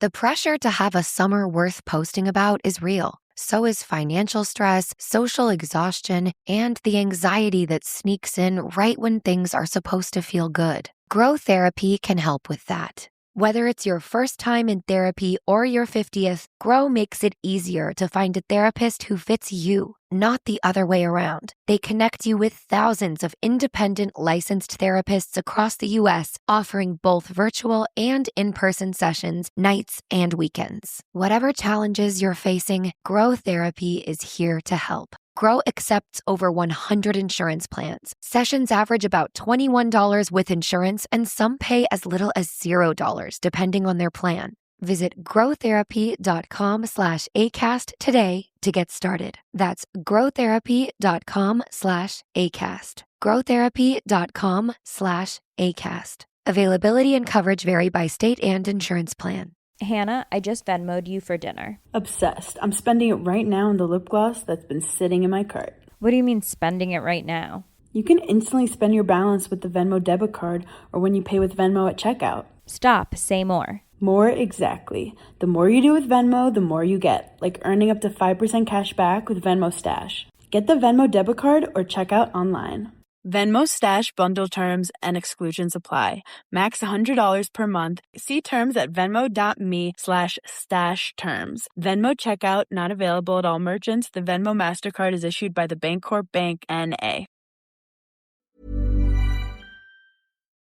The pressure to have a summer worth posting about is real. So is financial stress, social exhaustion, and the anxiety that sneaks in right when things are supposed to feel good. Grow Therapy can help with that. Whether it's your first time in therapy or your 50th, Grow makes it easier to find a therapist who fits you, not the other way around. They connect you with thousands of independent licensed therapists across the U.S., offering both virtual and in-person sessions, nights and weekends. Whatever challenges you're facing, Grow Therapy is here to help. Grow accepts over 100 insurance plans. Sessions average about $21 with insurance, and some pay as little as $0 depending on their plan. Visit growtherapy.com/ACAST today to get started. That's growtherapy.com/ACAST. growtherapy.com/ACAST. Availability and coverage vary by state and insurance plan. Hannah, I just Venmo'd you for dinner. Obsessed. I'm spending it right now on the lip gloss that's been sitting in my cart. What do you mean spending it right now? You can instantly spend your balance with the Venmo debit card or when you pay with Venmo at checkout. Stop. Say more. More exactly. The more you do with Venmo, the more you get, like earning up to 5% cash back with Venmo Stash. Get the Venmo debit card or check out online. Venmo Stash bundle terms and exclusions apply. Max $100 per month. See terms at venmo.me/stash terms. Venmo checkout not available at all merchants. The Venmo MasterCard is issued by the Bancorp Bank N.A.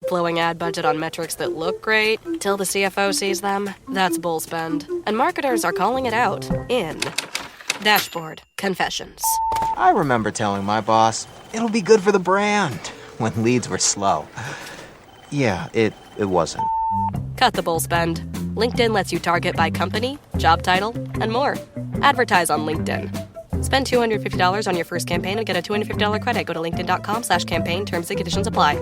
Blowing ad budget on metrics that look great till the CFO sees them. That's bull spend. And marketers are calling it out in Dashboard Confessions. I remember telling my boss, it'll be good for the brand, when leads were slow. Yeah, it wasn't. Cut the bull spend. LinkedIn lets you target by company, job title, and more. Advertise on LinkedIn. Spend $250 on your first campaign and get a $250 credit. Go to linkedin.com/campaign. Terms and conditions apply.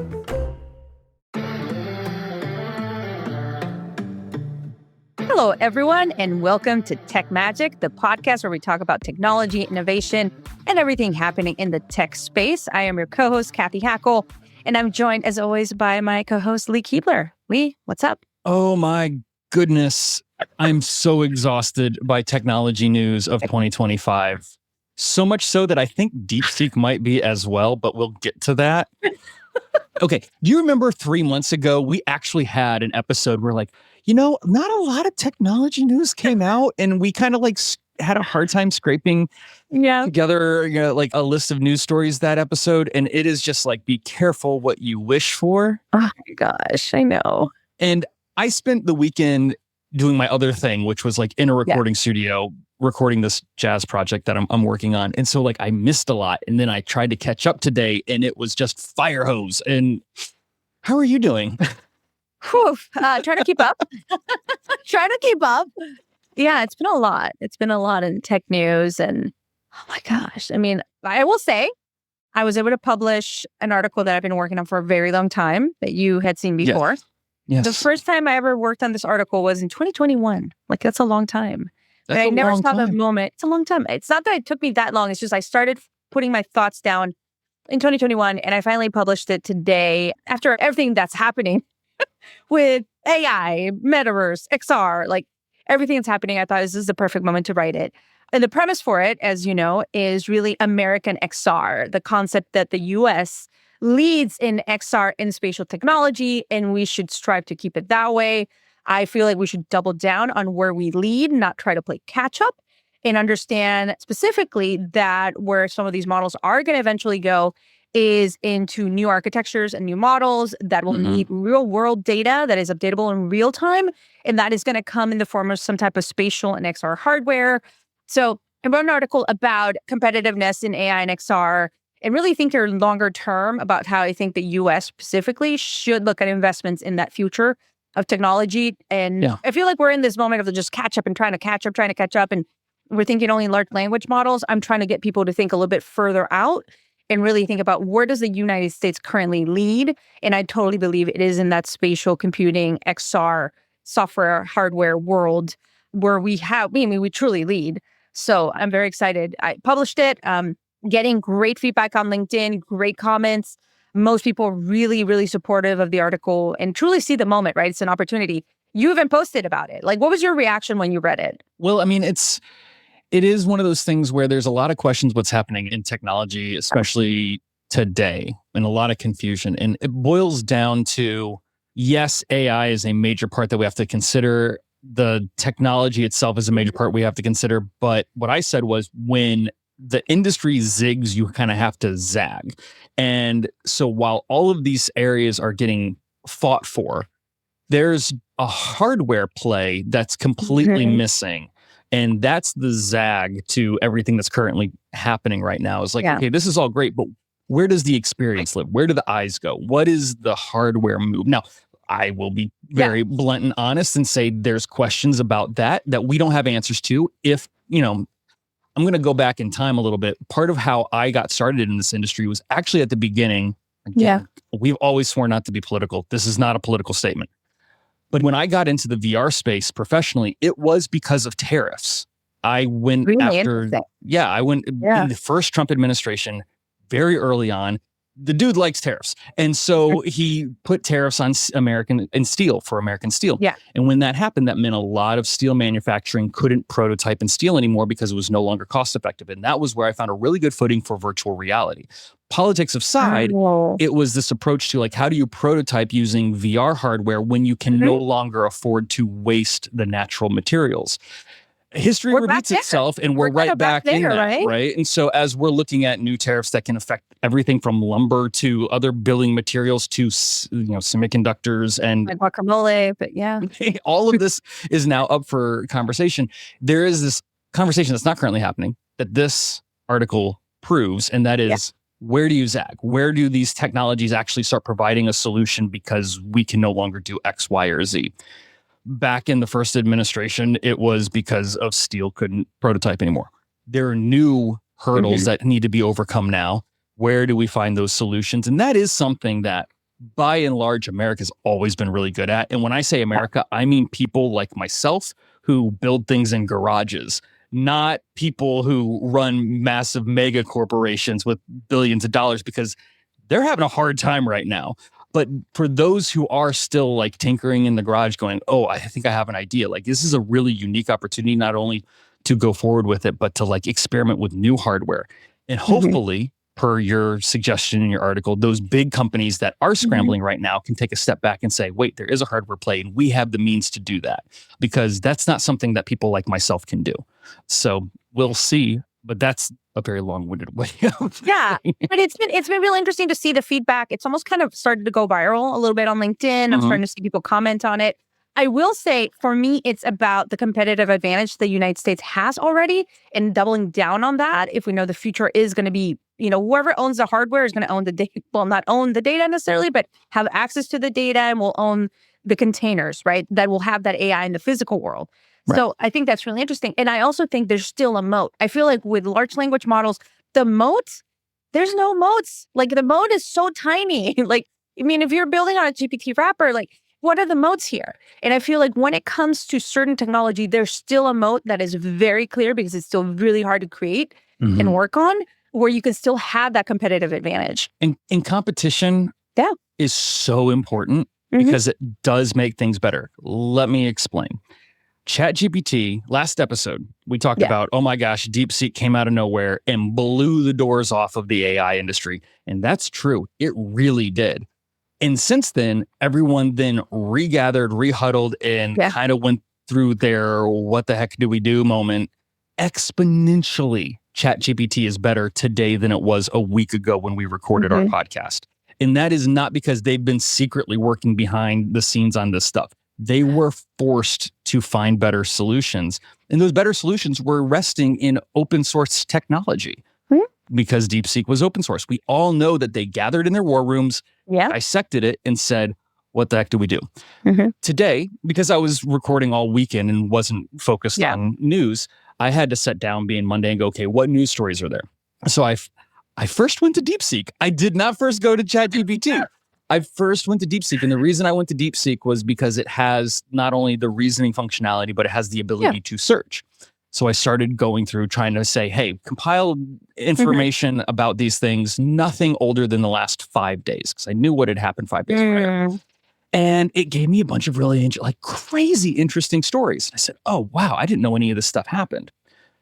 Hello, everyone, and welcome to Tech Magic, the podcast where we talk about technology, innovation, and everything happening in the tech space. I am your co-host, Cathy Hackl, and I'm joined, as always, by my co-host, Lee Kebler. Lee, what's up? Oh, my goodness. I'm so exhausted by technology news of 2025. So much so that I think DeepSeek might be as well, but we'll get to that. Okay, do you remember 3 months ago, we actually had an episode where not a lot of technology news came out, and we kind of had a hard time scraping together, a list of news stories that episode. And it is just be careful what you wish for. Oh my gosh, I know. And I spent the weekend doing my other thing, which was in a recording studio, recording this jazz project that I'm working on. And so I missed a lot. And then I tried to catch up today, and it was just fire hose. And how are you doing? Whew, trying to keep up. Yeah, it's been a lot. It's been a lot in tech news. And oh my gosh. I mean, I will say I was able to publish an article that I've been working on for a very long time that you had seen before. Yes. The first time I ever worked on this article was in 2021. That's a long time. But I never saw the moment. It's a long time. It's not that it took me that long. It's just I started putting my thoughts down in 2021, and I finally published it today after everything that's happening with AI, Metaverse, XR, everything that's happening. I thought this is the perfect moment to write it. And the premise for it, as you know, is really American XR, the concept that the U.S. leads in XR in spatial technology, and we should strive to keep it that way. I feel like we should double down on where we lead, not try to play catch up, and understand specifically that where some of these models are going to eventually go is into new architectures and new models that will need real world data that is updatable in real time. And that is going to come in the form of some type of spatial and XR hardware. So I wrote an article about competitiveness in AI and XR and really think they're longer term about how I think the US specifically should look at investments in that future of technology. And I feel like we're in this moment of just catch up and trying to catch up. And we're thinking only large language models. I'm trying to get people to think a little bit further out and really think about where does the United States currently lead? And I totally believe it is in that spatial computing, XR, software, hardware world where we truly lead. So I'm very excited. I published it, getting great feedback on LinkedIn, great comments. Most people really, really supportive of the article and truly see the moment, right? It's an opportunity. You even posted about it. Like, what was your reaction when you read it? Well, I mean, it is one of those things where there's a lot of questions what's happening in technology, especially today, and a lot of confusion. And it boils down to, yes, AI is a major part that we have to consider. The technology itself is a major part we have to consider. But what I said was, when the industry zigs, you kind of have to zag. And so while all of these areas are getting fought for, there's a hardware play that's completely missing. And that's the zag to everything that's currently happening right now. It's like, okay, this is all great, but where does the experience live? Where do the eyes go? What is the hardware move? Now, I will be very blunt and honest and say there's questions about that we don't have answers to. If, I'm going to go back in time a little bit. Part of how I got started in this industry was actually at the beginning. Again, we've always sworn not to be political. This is not a political statement. But when I got into the VR space professionally, it was because of tariffs. I went in the first Trump administration very early on. The dude likes tariffs. And so he put tariffs on American steel. Yeah. And when that happened, that meant a lot of steel manufacturing couldn't prototype in steel anymore because it was no longer cost effective. And that was where I found a really good footing for virtual reality. Politics aside, it was this approach to, like, how do you prototype using VR hardware when you can no longer afford to waste the natural materials? History repeats itself, and we're right back in that, right? And so as we're looking at new tariffs that can affect everything from lumber to other building materials to, semiconductors and like guacamole, but all of this is now up for conversation. There is this conversation that's not currently happening that this article proves, and that is, where do you zag? Where do these technologies actually start providing a solution because we can no longer do X, Y, or Z? Back in the first administration, it was because of steel couldn't prototype anymore. There are new hurdles that need to be overcome now. Where do we find those solutions? And that is something that, by and large, America's always been really good at. And when I say America, I mean people like myself who build things in garages, not people who run massive mega corporations with billions of dollars, because they're having a hard time right now. But for those who are still like tinkering in the garage going, oh, I think I have an idea. Like, this is a really unique opportunity, not only to go forward with it, but to like experiment with new hardware. And hopefully, per your suggestion in your article, those big companies that are scrambling right now can take a step back and say, wait, there is a hardware play and we have the means to do that, because that's not something that people like myself can do. So we'll see. But that's a very long-winded way of but it's been really interesting to see the feedback. It's almost kind of started to go viral a little bit on LinkedIn. I'm starting to see people comment on it. I will say, for me, it's about the competitive advantage the United States has already, and doubling down on that. If we know the future is going to be, whoever owns the hardware is going to own the data. Well, not own the data necessarily, but have access to the data, and will own the containers, right? That will have that AI in the physical world. Right. So I think that's really interesting. And I also think there's still a moat. I feel like with large language models, the moats, there's no moats. Like, the moat is so tiny. Like, I mean, if you're building on a GPT wrapper, like, what are the moats here? And I feel like when it comes to certain technology, there's still a moat that is very clear, because it's still really hard to create and work on, where you can still have that competitive advantage. And competition is so important because it does make things better. Let me explain. ChatGPT, last episode, we talked about, oh my gosh, DeepSeek came out of nowhere and blew the doors off of the AI industry. And that's true. It really did. And since then, everyone then regathered, rehuddled, and kind of went through their what the heck do we do moment. Exponentially, ChatGPT is better today than it was a week ago when we recorded our podcast. And that is not because they've been secretly working behind the scenes on this stuff. They were forced to find better solutions. And those better solutions were resting in open source technology, because DeepSeek was open source. We all know that they gathered in their war rooms, dissected it, and said, what the heck do we do? Today, because I was recording all weekend and wasn't focused on news, I had to sit down, being Monday, and go, okay, what news stories are there? So I first went to DeepSeek. I did not first go to ChatGPT. I first went to DeepSeek, and the reason I went to DeepSeek was because it has not only the reasoning functionality, but it has the ability to search. So I started going through trying to say, hey, compile information about these things, nothing older than the last 5 days, because I knew what had happened 5 days prior. And it gave me a bunch of really crazy interesting stories. I said, oh, wow, I didn't know any of this stuff happened.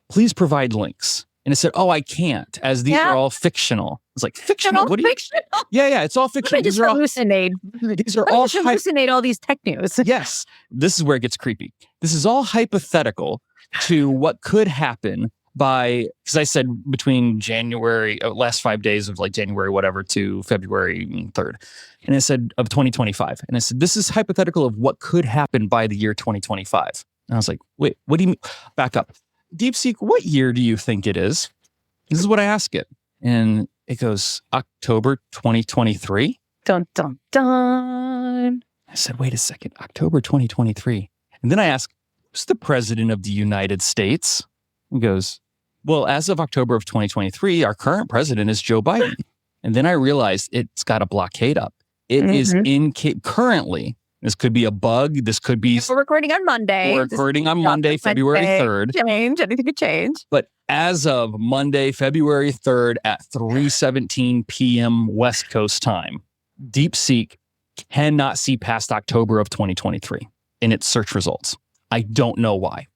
Please provide links. And it said, oh, I can't, as these are all fictional. It's like, fictional? What do you? Fictional? Yeah, it's all fictional. I just hallucinate. These are all hallucinate all these tech news. Yes, this is where it gets creepy. This is all hypothetical to what could happen because I said between last 5 days of like January, whatever, to February 3rd. And it said of 2025. And I said, this is hypothetical of what could happen by the year 2025. And I was like, wait, what do you mean? Back up. DeepSeek, what year do you think it is? This is what I ask it. And it goes, October 2023. Dun, dun, dun. I said, wait a second, October 2023. And then I asked, who's the president of the United States? He goes, well, as of October of 2023, our current president is Joe Biden. And then I realized it's got a blockade up. It is currently, this could be a bug. This could be... We're recording on Monday. We're recording on Monday, February 3rd. Anything could change. But as of Monday, February 3rd at 3:17 p.m. West Coast time, DeepSeek cannot see past October of 2023 in its search results. I don't know why.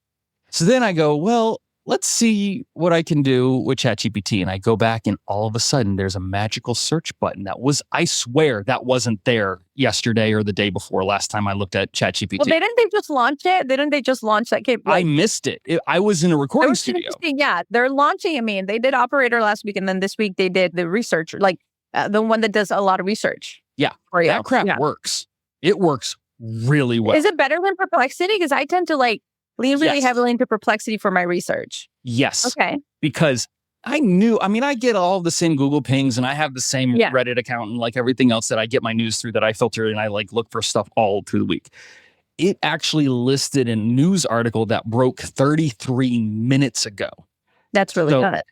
So then I go, well, let's see what I can do with ChatGPT. And I go back and all of a sudden there's a magical search button I swear that wasn't there yesterday or the day before last time I looked at ChatGPT. Well, didn't they just launch it? Didn't they just launch that capability? I missed it. I was in a recording studio. Yeah, they're launching. I mean, they did Operator last week and then this week they did the research, the one that does a lot of research. Yeah, that crap works. It works really well. Is it better than Perplexity? Because I tend to lean really heavily into Perplexity for my research. Yes. Okay. Because I get all the same Google pings and I have the same Reddit account and like everything else that I get my news through that I filter and I look for stuff all through the week. It actually listed a news article that broke 33 minutes ago. That's really good.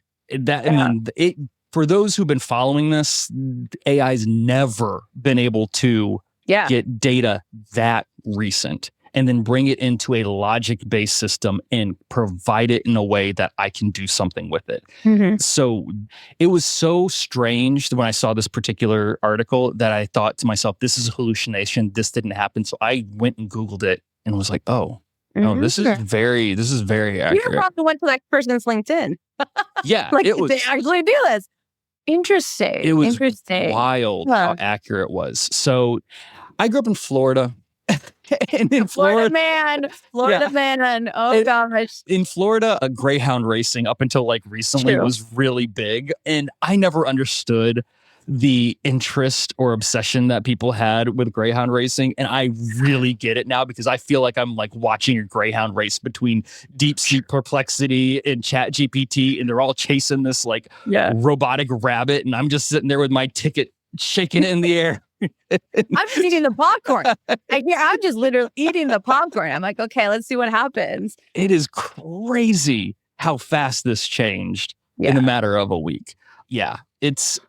For those who've been following this, AI's never been able to get data that recent and then bring it into a logic-based system and provide it in a way that I can do something with it. Mm-hmm. So it was so strange when I saw this particular article that I thought to myself, this is a hallucination. This didn't happen. So I went and Googled it and was like, oh, this is very accurate. You probably went to that person's LinkedIn. Yeah. They actually do this. Interesting. It was wild how accurate it was. So I grew up in Florida. And in Florida man. Oh gosh. In Florida, greyhound racing up until recently was really big. And I never understood the interest or obsession that people had with greyhound racing. And I really get it now because I feel like I'm watching a greyhound race between DeepSeek, Perplexity, and ChatGPT. And they're all chasing this robotic rabbit. And I'm just sitting there with my ticket shaking it in the air. I'm just eating the popcorn. I'm just literally eating the popcorn. I'm like, okay, let's see what happens. It is crazy how fast this changed in a matter of a week. Yeah, it's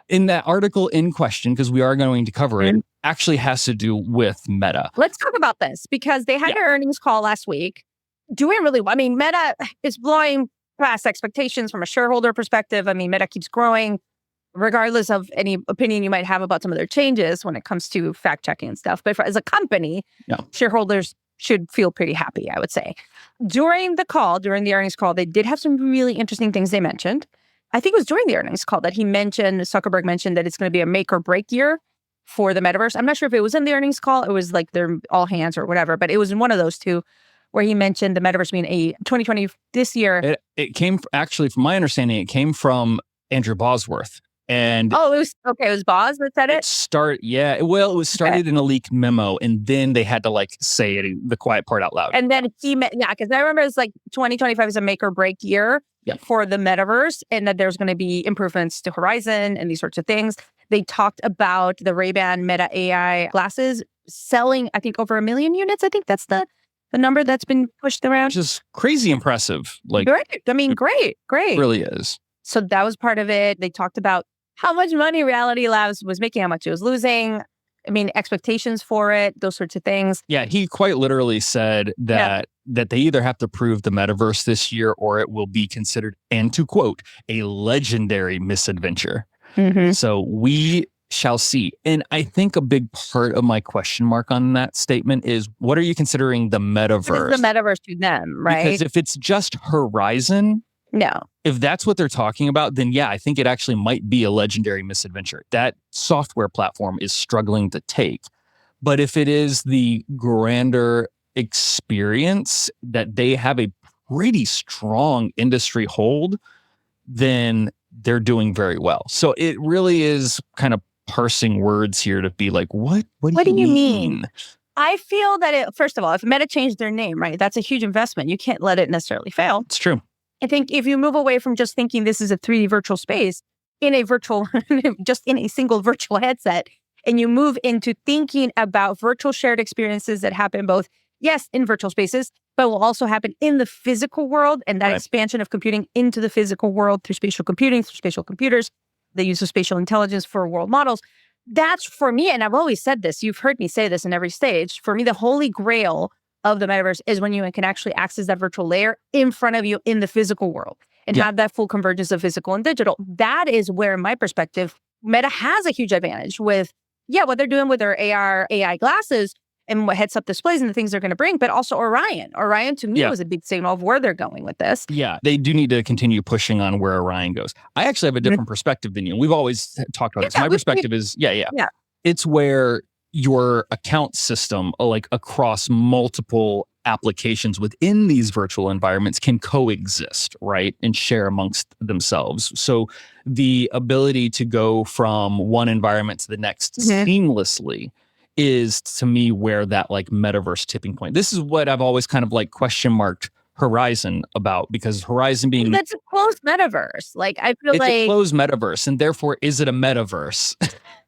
in that article in question, because we are going to cover it, actually has to do with Meta. Let's talk about this because they had their earnings call last week. Doing really well. I mean, Meta is blowing past expectations from a shareholder perspective. I mean, Meta keeps growing. Regardless of any opinion you might have about some of their changes when it comes to fact checking and stuff. But as a company, shareholders should feel pretty happy, I would say. During the earnings call, they did have some really interesting things they mentioned. I think it was during the earnings call that Zuckerberg mentioned that it's going to be a make or break year for the metaverse. I'm not sure if it was in the earnings call. It was their all hands or whatever, but it was in one of those two where he mentioned the metaverse being a 2020 this year. It came, actually, from my understanding, it came from Andrew Bosworth. And it was Boz that said it? It was started in a leaked memo, and then they had to say the quiet part out loud. And then because I remember it's 2025 is a make or break year for the metaverse, and that there's going to be improvements to Horizon and these sorts of things. They talked about the Ray-Ban Meta AI glasses selling, I think, over 1 million units. I think that's the number that's been pushed around. Which is crazy impressive. Great. I mean, great. It really is. So that was part of it. They talked about how much money Reality Labs was making, how much it was losing. I mean, expectations for it, those sorts of things. Yeah, he quite literally said that they either have to prove the metaverse this year or it will be considered, and to quote, a legendary misadventure. Mm-hmm. So we shall see. And I think a big part of my question mark on that statement is, what are you considering the metaverse? What is the metaverse to them, right? Because if it's just Horizon, no. If that's what they're talking about, then yeah, I think it actually might be a legendary misadventure. That software platform is struggling to take. But if it is the grander experience that they have a pretty strong industry hold, then they're doing very well. So it really is kind of parsing words here to be like, what do you mean? I feel that first of all, if Meta changed their name, right, that's a huge investment. You can't let it necessarily fail. It's true. I think if you move away from just thinking this is a 3D virtual space in a virtual, just in a single virtual headset, and you move into thinking about virtual shared experiences that happen both, yes, in virtual spaces, but will also happen in the physical world, and that expansion of computing into the physical world through spatial computing, through spatial computers, the use of spatial intelligence for world models. That's for me, and I've always said this, you've heard me say this in every stage, for me, the holy grail of the metaverse is when you can actually access that virtual layer in front of you in the physical world and have that full convergence of physical and digital. That is where, in my perspective, Meta has a huge advantage with, what they're doing with their AR, AI glasses and what heads-up displays and the things they're going to bring, but also Orion. Orion, to me, was a big signal of where they're going with this. Yeah, they do need to continue pushing on where Orion goes. I actually have a different perspective than you. We've always talked about this. My perspective is, it's where your account system, like across multiple applications within these virtual environments, can coexist, right? And share amongst themselves. So the ability to go from one environment to the next seamlessly is, to me, where that like metaverse tipping point. This is what I've always kind of like question marked Horizon about, because Horizon being... That's a closed metaverse. Like, I feel it's like... a closed metaverse, and therefore, is it a metaverse?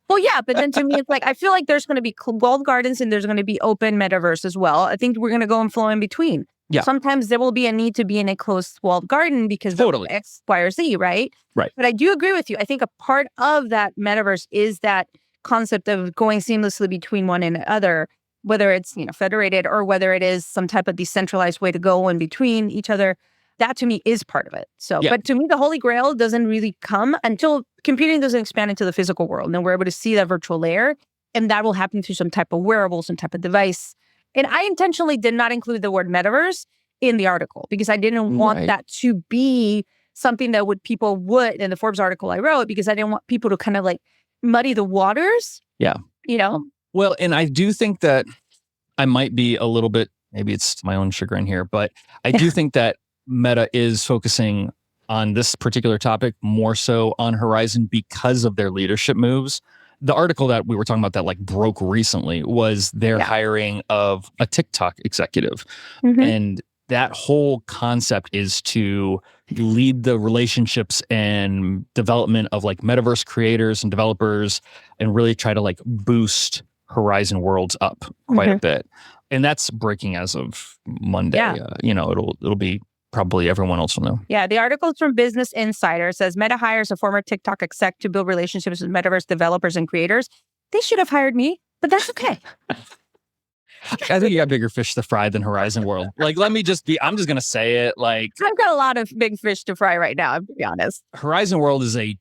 Well, yeah, but then to me, it's like, I feel like there's going to be walled gardens and there's going to be open metaverse as well. I think we're going to go and flow in between. Yeah. Sometimes there will be a need to be in a closed walled garden because of X, Y, or Z, right? Right. But I do agree with you. I think a part of that metaverse is that concept of going seamlessly between one and other, whether it's, federated or whether it is some type of decentralized way to go in between each other. That to me is part of it. So, but to me, the holy grail doesn't really come until computing doesn't expand into the physical world. And then we're able to see that virtual layer. And that will happen through some type of wearable, some type of device. And I intentionally did not include the word metaverse in the article because I didn't want that to be something that people would, in the Forbes article I wrote, because I didn't want people to kind of like muddy the waters. Yeah. Well, and I do think that I might be a little bit, maybe it's my own chagrin here, but I do think that Meta is focusing on this particular topic more so on Horizon because of their leadership moves. The article that we were talking about that like broke recently was their hiring of a TikTok executive. And that whole concept is to lead the relationships and development of like metaverse creators and developers and really try to like boost Horizon worlds up quite a bit. And that's breaking as of Monday. It'll be probably everyone else will know. Yeah, the article is from Business Insider. It says Meta hires a former TikTok exec to build relationships with metaverse developers and creators. They should have hired me, but that's okay. I think you got bigger fish to fry than Horizon World. Like, I'm just going to say it. Like, I've got a lot of big fish to fry right now, to be honest. Horizon World is a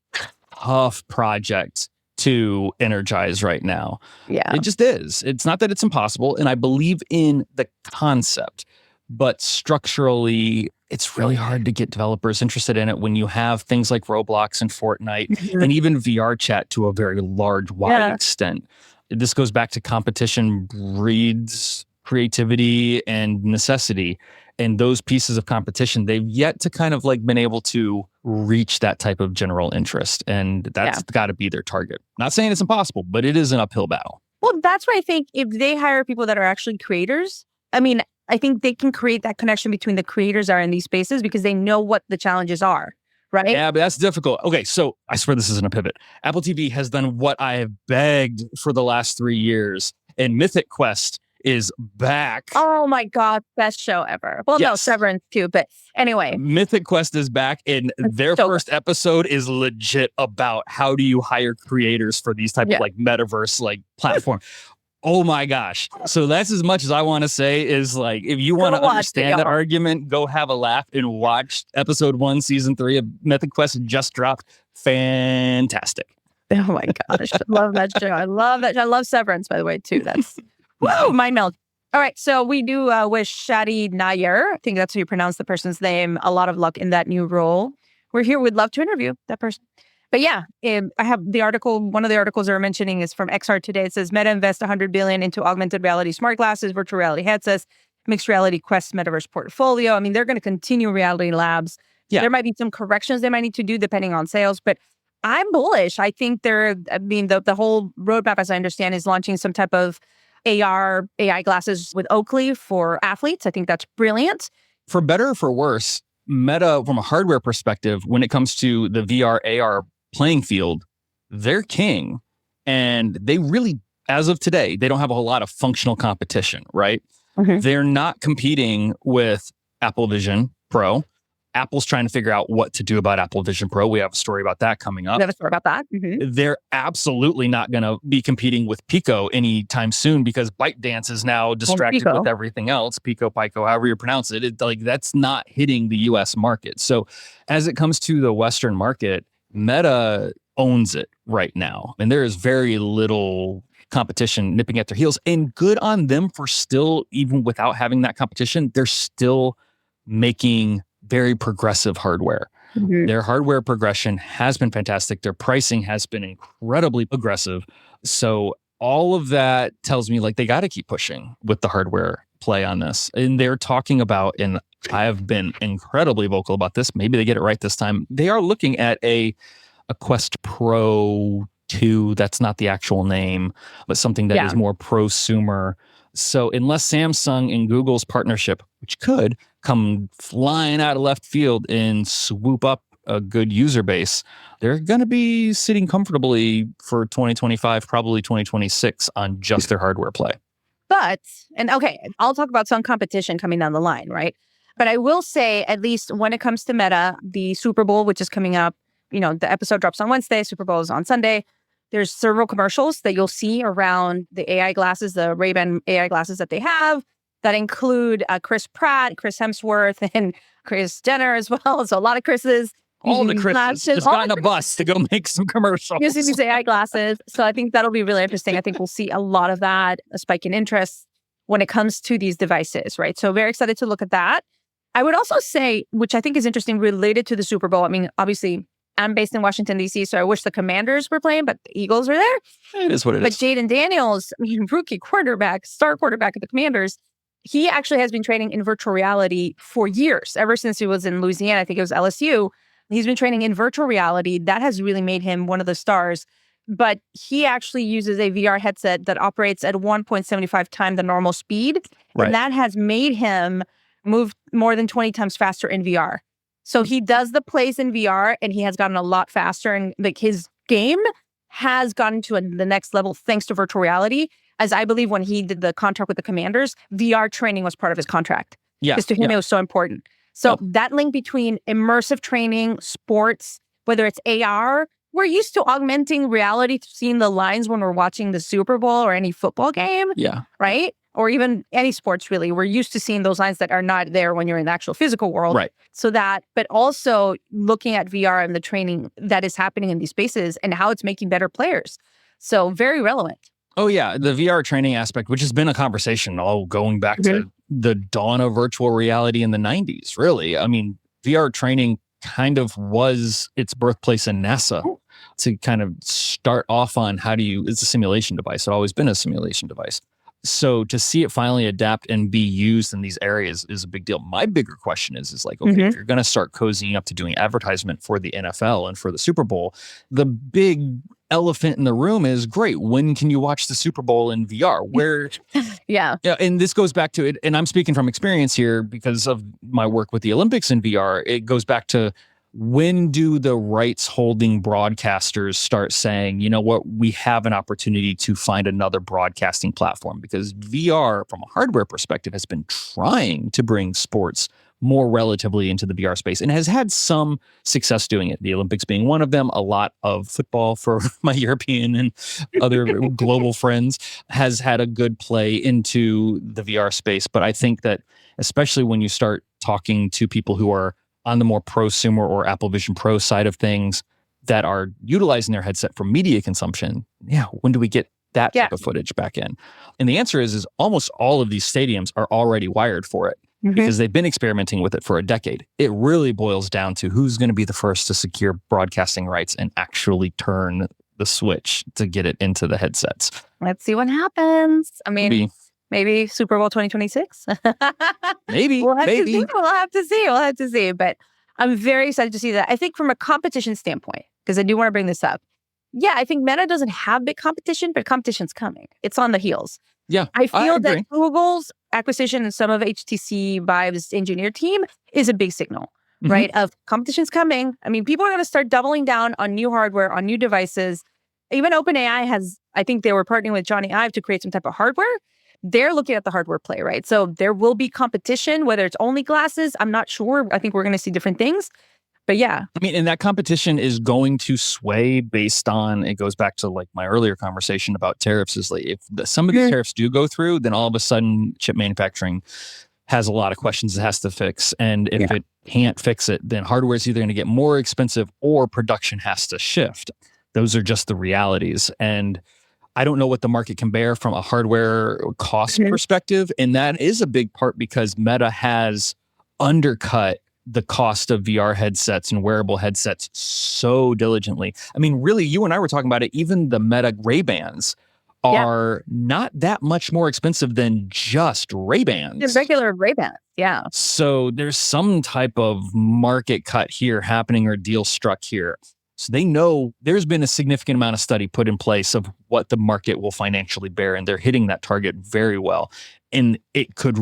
tough project to energize right now. Yeah. It just is. It's not that it's impossible. And I believe in the concept, but structurally, it's really hard to get developers interested in it when you have things like Roblox and Fortnite and even VR chat to a very wide extent. This goes back to competition breeds creativity and necessity. And those pieces of competition, they've yet to kind of like been able to reach that type of general interest. And that's got to be their target. Not saying it's impossible, but it is an uphill battle. Well, that's why I think if they hire people that are actually creators, I think they can create that connection between the creators are in these spaces because they know what the challenges are, right? Yeah, but that's difficult. Okay, so I swear this isn't a pivot. Apple TV has done what I have begged for the last 3 years, and Mythic Quest is back. Oh my God, best show ever. Well, no, Severance too, but anyway. Mythic Quest is back, and their first episode is legit about how do you hire creators for these type of like metaverse like platform. Oh my gosh. So that's as much as I want to say is like, if you want to understand that argument, go have a laugh and watch episode 1, season 3 of Mythic Quest just dropped. Fantastic. Oh my gosh. I love that show. I love that. I love Severance, by the way, too. That's, whoa, mind melt. All right. So we do wish Shadi Nair, I think that's how you pronounce the person's name, a lot of luck in that new role. We're here. We'd love to interview that person. But yeah, I have the article. One of the articles they're mentioning is from XR Today. It says Meta invests $100 billion into augmented reality smart glasses, virtual reality headsets, mixed reality Quest Metaverse portfolio. I mean, they're going to continue reality labs. Yeah. There might be some corrections they might need to do depending on sales, but I'm bullish. I think the whole roadmap, as I understand, is launching some type of AR, AI glasses with Oakley for athletes. I think that's brilliant. For better or for worse, Meta, from a hardware perspective, when it comes to the VR, AR playing field, they're king. And they really, as of today, they don't have a whole lot of functional competition, right? Mm-hmm. They're not competing with Apple Vision Pro. Apple's trying to figure out what to do about Apple Vision Pro. We have a story about that coming up. We have a story about that. Mm-hmm. They're absolutely not going to be competing with Pico anytime soon because ByteDance is now distracted with everything else. Pico, however you pronounce it. That's not hitting the US market. So as it comes to the Western market, Meta owns it right now. And there is very little competition nipping at their heels. And good on them for still, even without having that competition, they're still making very progressive hardware. Mm-hmm. Their hardware progression has been fantastic. Their pricing has been incredibly aggressive. So all of that tells me they got to keep pushing with the hardware play on this. And they're talking about, and I have been incredibly vocal about this, maybe they get it right this time. They are looking at a Quest Pro 2, that's not the actual name, but something that is more prosumer. So unless Samsung and Google's partnership, which could come flying out of left field and swoop up a good user base, they're going to be sitting comfortably for 2025, probably 2026 on just their hardware play. But, and okay, I'll talk about some competition coming down the line, right? But I will say, at least when it comes to Meta, the Super Bowl, which is coming up, the episode drops on Wednesday, Super Bowl is on Sunday. There's several commercials that you'll see around the AI glasses, the Ray-Ban AI glasses that they have that include Chris Pratt, Chris Hemsworth, and Kris Jenner as well. So a lot of Chris's. All the Chris's just got on a bus to go make some commercials. Using these AI glasses. So I think that'll be really interesting. I think we'll see a lot of that, a spike in interest when it comes to these devices, right? So very excited to look at that. I would also say, which I think is interesting related to the Super Bowl. I mean, obviously, I'm based in Washington, D.C., so I wish the Commanders were playing, but the Eagles are there. It is what it is. But Jaden Daniels, rookie quarterback, star quarterback of the Commanders, he actually has been training in virtual reality for years, ever since he was in Louisiana. I think it was LSU. He's been training in virtual reality. That has really made him one of the stars. But he actually uses a VR headset that operates at 1.75 times the normal speed. Right. And that has made him move more than 20 times faster in VR. So he does the plays in VR and he has gotten a lot faster. And his game has gotten to the next level thanks to virtual reality. As I believe when he did the contract with the Commanders, VR training was part of his contract. Yeah. Because to him, it was so important. So that link between immersive training, sports, whether it's AR, we're used to augmenting reality, seeing the lines when we're watching the Super Bowl or any football game. Yeah. Right? Or even any sports, really. We're used to seeing those lines that are not there when you're in the actual physical world. Right. So that, but also looking at VR and the training that is happening in these spaces and how it's making better players. So very relevant. Oh, yeah. The VR training aspect, which has been a conversation all going back to the dawn of virtual reality in the 90s, really. I mean, VR training kind of was its birthplace in NASA to kind of start off on it's a simulation device. It's always been a simulation device. So to see it finally adapt and be used in these areas is a big deal. My bigger question is okay, if you're going to start cozying up to doing advertisement for the NFL and for the Super Bowl, the big elephant in the room is, great, when can you watch the Super Bowl in VR? Where, yeah. And this goes back to it, and I'm speaking from experience here because of my work with the Olympics in VR. It goes back to, when do the rights holding broadcasters start saying, you know what, we have an opportunity to find another broadcasting platform? Because VR, from a hardware perspective, has been trying to bring sports more relatively into the VR space and has had some success doing it. The Olympics being one of them. A lot of football for my European and other global friends has had a good play into the VR space. But I think that especially when you start talking to people who are on the more prosumer or Apple Vision Pro side of things, that are utilizing their headset for media consumption. Yeah, when do we get that type of footage back in? And the answer is almost all of these stadiums are already wired for it because they've been experimenting with it for a decade. It really boils down to who's going to be the first to secure broadcasting rights and actually turn the switch to get it into the headsets. Let's see what happens. I mean, maybe Super Bowl 2026. Maybe. We'll have to see. But I'm very excited to see that. I think from a competition standpoint, because I do want to bring this up. Yeah, I think Meta doesn't have big competition, but competition's coming. It's on the heels. Yeah, I feel that Google's acquisition and some of HTC Vive's engineer team is a big signal, right? Of competition's coming. I mean, people are going to start doubling down on new hardware, on new devices. Even OpenAI has, I think they were partnering with Johnny Ive to create some type of hardware. They're looking at the hardware play, right? So there will be competition, whether it's only glasses. I'm not sure. I think we're going to see different things. But yeah. I mean, and that competition is going to sway based on, it goes back to like my earlier conversation about tariffs, is like if some of these tariffs do go through, then all of a sudden chip manufacturing has a lot of questions it has to fix. And if it can't fix it, then hardware is either going to get more expensive or production has to shift. Those are just the realities. And I don't know what the market can bear from a hardware cost perspective. And that is a big part because Meta has undercut the cost of VR headsets and wearable headsets so diligently. I mean, really, you and I were talking about it. Even the Meta Ray-Bans are not that much more expensive than just Ray-Bans. The regular Ray-Bans, yeah. So there's some type of market cut here happening or deal struck here. So they know there's been a significant amount of study put in place of what the market will financially bear, and they're hitting that target very well. And it could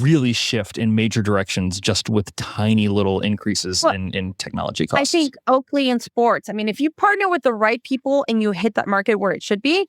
really shift in major directions just with tiny little increases in technology costs. I think Oakley in sports, I mean, if you partner with the right people and you hit that market where it should be,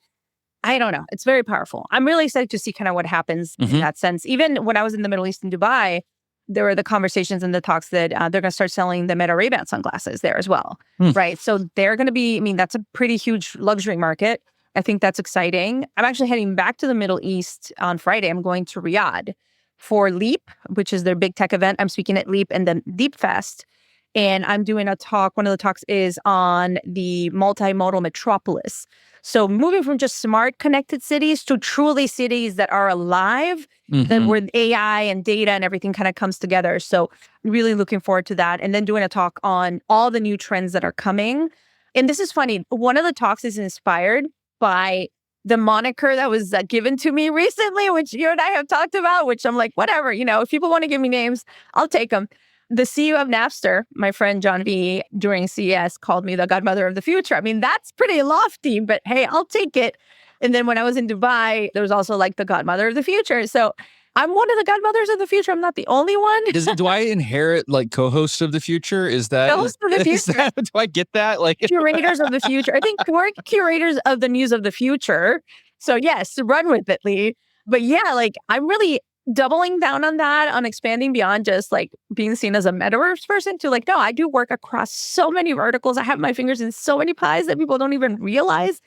I don't know. It's very powerful. I'm really excited to see kind of what happens in that sense. Even when I was in the Middle East in Dubai, there were the conversations and the talks that they're going to start selling the Meta Ray-Ban sunglasses there as well, right? So they're going to be, I mean, that's a pretty huge luxury market. I think that's exciting. I'm actually heading back to the Middle East on Friday. I'm going to Riyadh for Leap, which is their big tech event. I'm speaking at Leap and then Leap Fest. And I'm doing a talk. One of the talks is on the multimodal metropolis. So moving from just smart connected cities to truly cities that are alive, that where AI and data and everything kind of comes together. So really looking forward to that. And then doing a talk on all the new trends that are coming. And this is funny. One of the talks is inspired by the moniker that was given to me recently, which you and I have talked about, which I'm like, whatever, if people want to give me names, I'll take them. The CEO of Napster, my friend John V, during CES called me the godmother of the future. I mean, that's pretty lofty, but hey, I'll take it. And then when I was in Dubai, there was also like the godmother of the future. So I'm one of the godmothers of the future. I'm not the only one. Do I inherit like co-host of the future? Is that co-host of the future? Do I get that? Like curators of the future. I think we're curators of the news of the future. So yes, run with it, Lee. But yeah, like I'm really doubling down on that, on expanding beyond just like being seen as a Metaverse person to like, no, I do work across so many verticals. I have my fingers in so many pies that people don't even realize.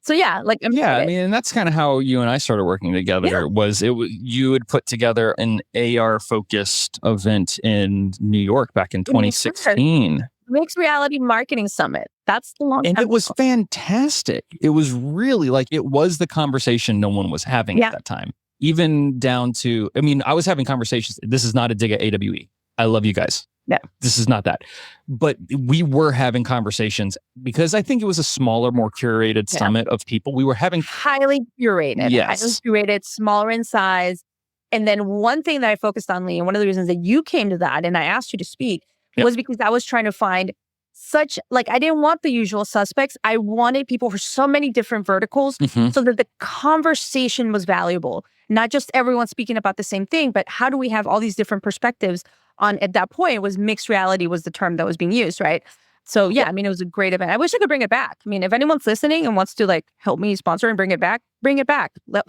So yeah, like I mean, and that's kind of how you and I started working together. You had put together an AR focused event in New York back in 2016. Mixed Reality Marketing Summit. That's the long. And it was fantastic. It was really like it was the conversation no one was having at that time. Even down to, I mean, I was having conversations. This is not a dig at AWE. I love you guys. No, this is not that. But we were having conversations because I think it was a smaller, more curated summit of people. We were having highly curated. Yes. Highly curated, smaller in size. And then one thing that I focused on, Lee, and one of the reasons that you came to that and I asked you to speak was because I was trying to find such, like, I didn't want the usual suspects. I wanted people for so many different verticals so that the conversation was valuable. Not just everyone speaking about the same thing, but how do we have all these different perspectives on, at that point, it was mixed reality was the term that was being used, right? So yeah, I mean, it was a great event. I wish I could bring it back. I mean, if anyone's listening and wants to like help me sponsor and bring it back.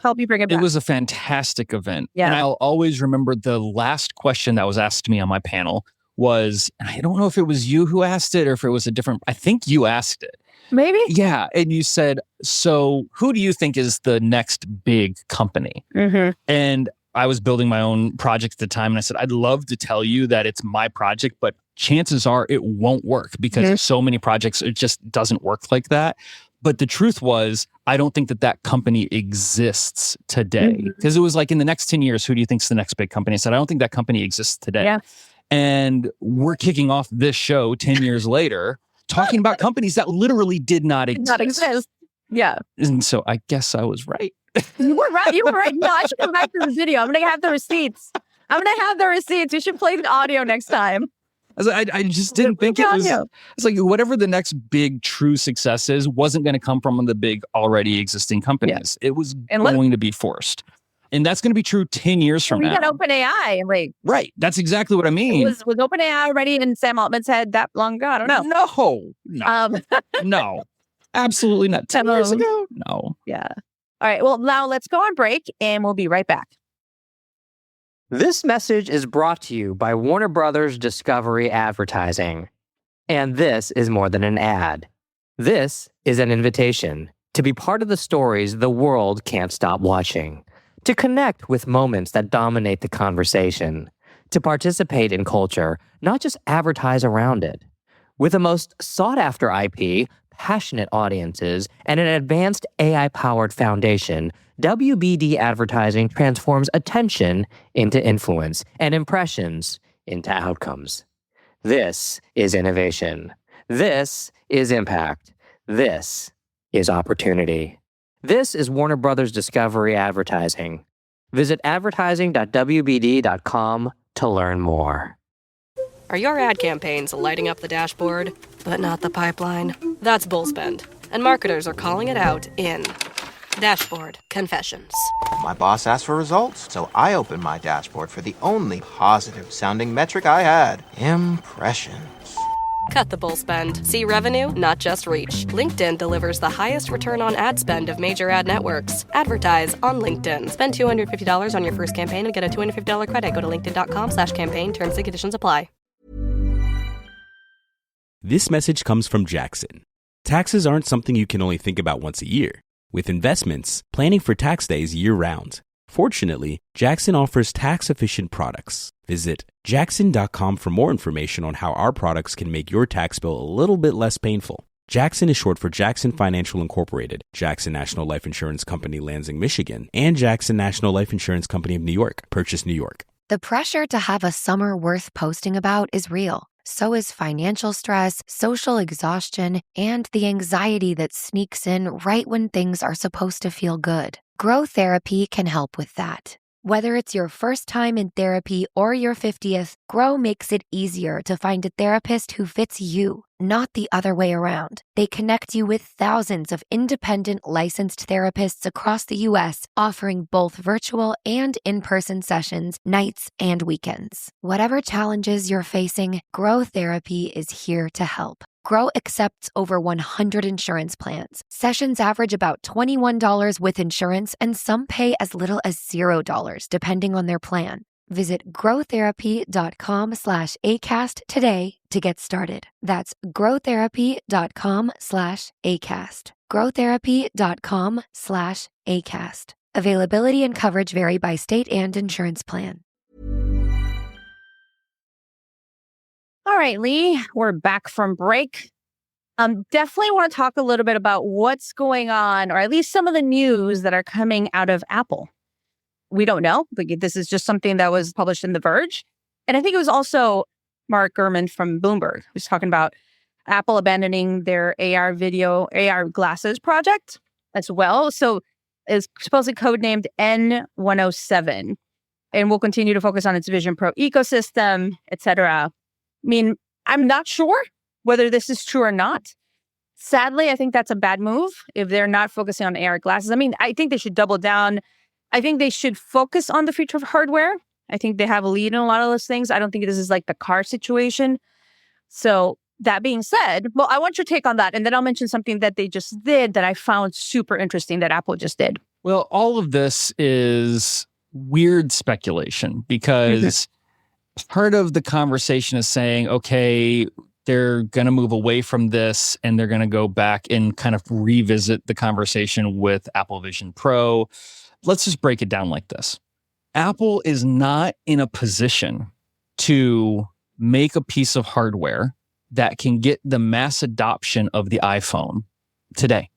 Help you bring it back. It was a fantastic event. Yeah. And I'll always remember the last question that was asked to me on my panel was, and I don't know if it was you who asked it or if it was a different, I think you asked it. Maybe? Yeah. And you said, so who do you think is the next big company? And I was building my own project at the time. And I said, I'd love to tell you that it's my project, but chances are it won't work because so many projects, it just doesn't work like that. But the truth was, I don't think that company exists today. Because it was like, in the next 10 years, who do you think's the next big company? I said, I don't think that company exists today. Yeah. And we're kicking off this show 10 years later, talking about companies that literally did not exist. Yeah. And so I guess I was right. You were right. You were right. No, I should come back to the video. I'm going to have the receipts. We should play the audio next time. I just didn't think it was. It's like whatever the next big true success is wasn't going to come from one of the big already existing companies. It was going to be forced. And that's going to be true 10 years from now. We got OpenAI. Right. That's exactly what I mean. Was OpenAI ready in Sam Altman's head that long ago? I don't know. No. No. Absolutely not. 10 years ago? No. Yeah. All right. Well, now let's go on break and we'll be right back. This message is brought to you by Warner Brothers Discovery Advertising. And this is more than an ad. This is an invitation to be part of the stories the world can't stop watching, to connect with moments that dominate the conversation, to participate in culture, not just advertise around it. With the most sought-after IP, passionate audiences, and an advanced AI-powered foundation, WBD Advertising transforms attention into influence and impressions into outcomes. This is innovation. This is impact. This is opportunity. This is Warner Brothers Discovery Advertising. Visit advertising.wbd.com to learn more. Are your ad campaigns lighting up the dashboard, but not the pipeline? That's bullspend, and marketers are calling it out in Dashboard Confessions. My boss asked for results, so I opened my dashboard for the only positive-sounding metric I had: impressions. Cut the bull spend. See revenue, not just reach. LinkedIn delivers the highest return on ad spend of major ad networks. Advertise on LinkedIn. Spend $250 on your first campaign and get a $250 credit. Go to linkedin.com/campaign. Terms and conditions apply. This message comes from Jackson. Taxes aren't something you can only think about once a year. With investments, planning for tax day is year-round. Fortunately, Jackson offers tax-efficient products. Visit jackson.com for more information on how our products can make your tax bill a little bit less painful. Jackson is short for Jackson Financial Incorporated, Jackson National Life Insurance Company, Lansing, Michigan, and Jackson National Life Insurance Company of New York, Purchase, New York. The pressure to have a summer worth posting about is real. So is financial stress, social exhaustion, and the anxiety that sneaks in right when things are supposed to feel good. Grow Therapy can help with that. Whether it's your first time in therapy or your 50th, Grow makes it easier to find a therapist who fits you, not the other way around. They connect you with thousands of independent licensed therapists across the U.S., offering both virtual and in-person sessions, nights and weekends. Whatever challenges you're facing, Grow Therapy is here to help. Grow accepts over 100 insurance plans. Sessions average about $21 with insurance, and some pay as little as $0, depending on their plan. Visit growtherapy.com/ACAST today to get started. That's growtherapy.com/ACAST. growtherapy.com/ACAST. Availability and coverage vary by state and insurance plan. All right, Lee, we're back from break. Definitely want to talk a little bit about what's going on, or at least some of the news that are coming out of Apple. We don't know, but this is just something that was published in The Verge. And I think it was also Mark Gurman from Bloomberg who was talking about Apple abandoning their AR glasses project as well. So it's supposedly codenamed N107 and will continue to focus on its Vision Pro ecosystem, etc. I mean, I'm not sure whether this is true or not. Sadly, I think that's a bad move if they're not focusing on AR glasses. I mean, I think they should double down. I think they should focus on the future of hardware. I think they have a lead in a lot of those things. I don't think this is like the car situation. So that being said, well, I want your take on that. And then I'll mention something that they just did that I found super interesting that Apple just did. Well, all of this is weird speculation because part of the conversation is saying, okay, they're going to move away from this and they're going to go back and kind of revisit the conversation with Apple Vision Pro. Let's just break it down like this. Apple is not in a position to make a piece of hardware that can get the mass adoption of the iPhone today.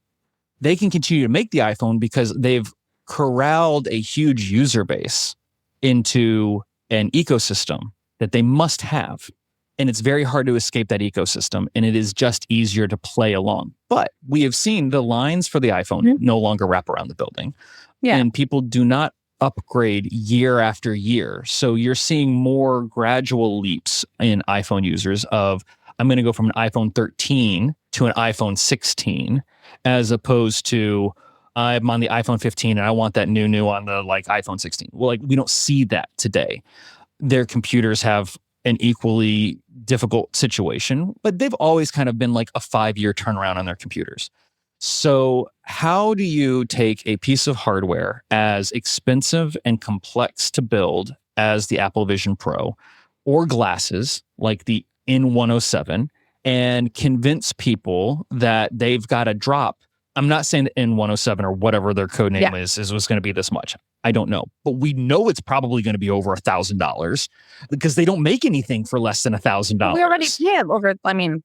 They can continue to make the iPhone because they've corralled a huge user base into an ecosystem that they must have. And it's very hard to escape that ecosystem. And it is just easier to play along. But we have seen the lines for the iPhone no longer wrap around the building. Yeah. And people do not upgrade year after year. So you're seeing more gradual leaps in iPhone users of, I'm going to go from an iPhone 13 to an iPhone 16, as opposed to I'm on the iPhone 15 and I want that new on the iPhone 16. Well, we don't see that today. Their computers have an equally difficult situation, but they've always kind of been a 5-year turnaround on their computers. So how do you take a piece of hardware as expensive and complex to build as the Apple Vision Pro or glasses like the N107 and convince people that they've got to drop? I'm not saying the N107 or whatever their code name is was going to be this much. I don't know. But we know it's probably going to be over $1,000 because they don't make anything for less than $1,000. We already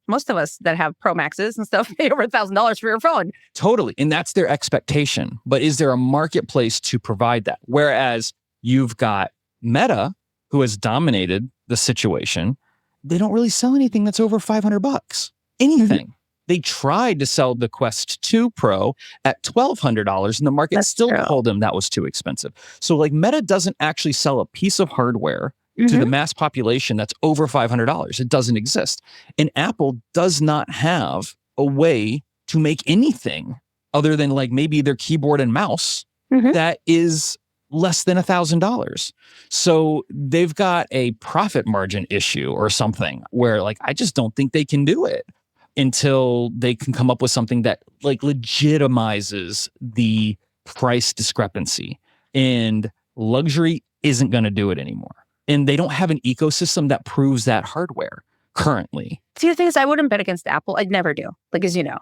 most of us that have Pro Maxes and stuff pay over $1,000 for your phone. Totally. And that's their expectation. But is there a marketplace to provide that? Whereas you've got Meta, who has dominated the situation. They don't really sell anything that's over $500. Anything. They tried to sell the Quest 2 Pro at $1,200 and the market told them that was too expensive. So Meta doesn't actually sell a piece of hardware to the mass population that's over $500. It doesn't exist. And Apple does not have a way to make anything other than maybe their keyboard and mouse that is less than $1,000. So they've got a profit margin issue or something where I just don't think they can do it until they can come up with something that legitimizes the price discrepancy. And luxury isn't going to do it anymore. And they don't have an ecosystem that proves that hardware currently. See, the thing is, I wouldn't bet against Apple. I'd never do. As you know,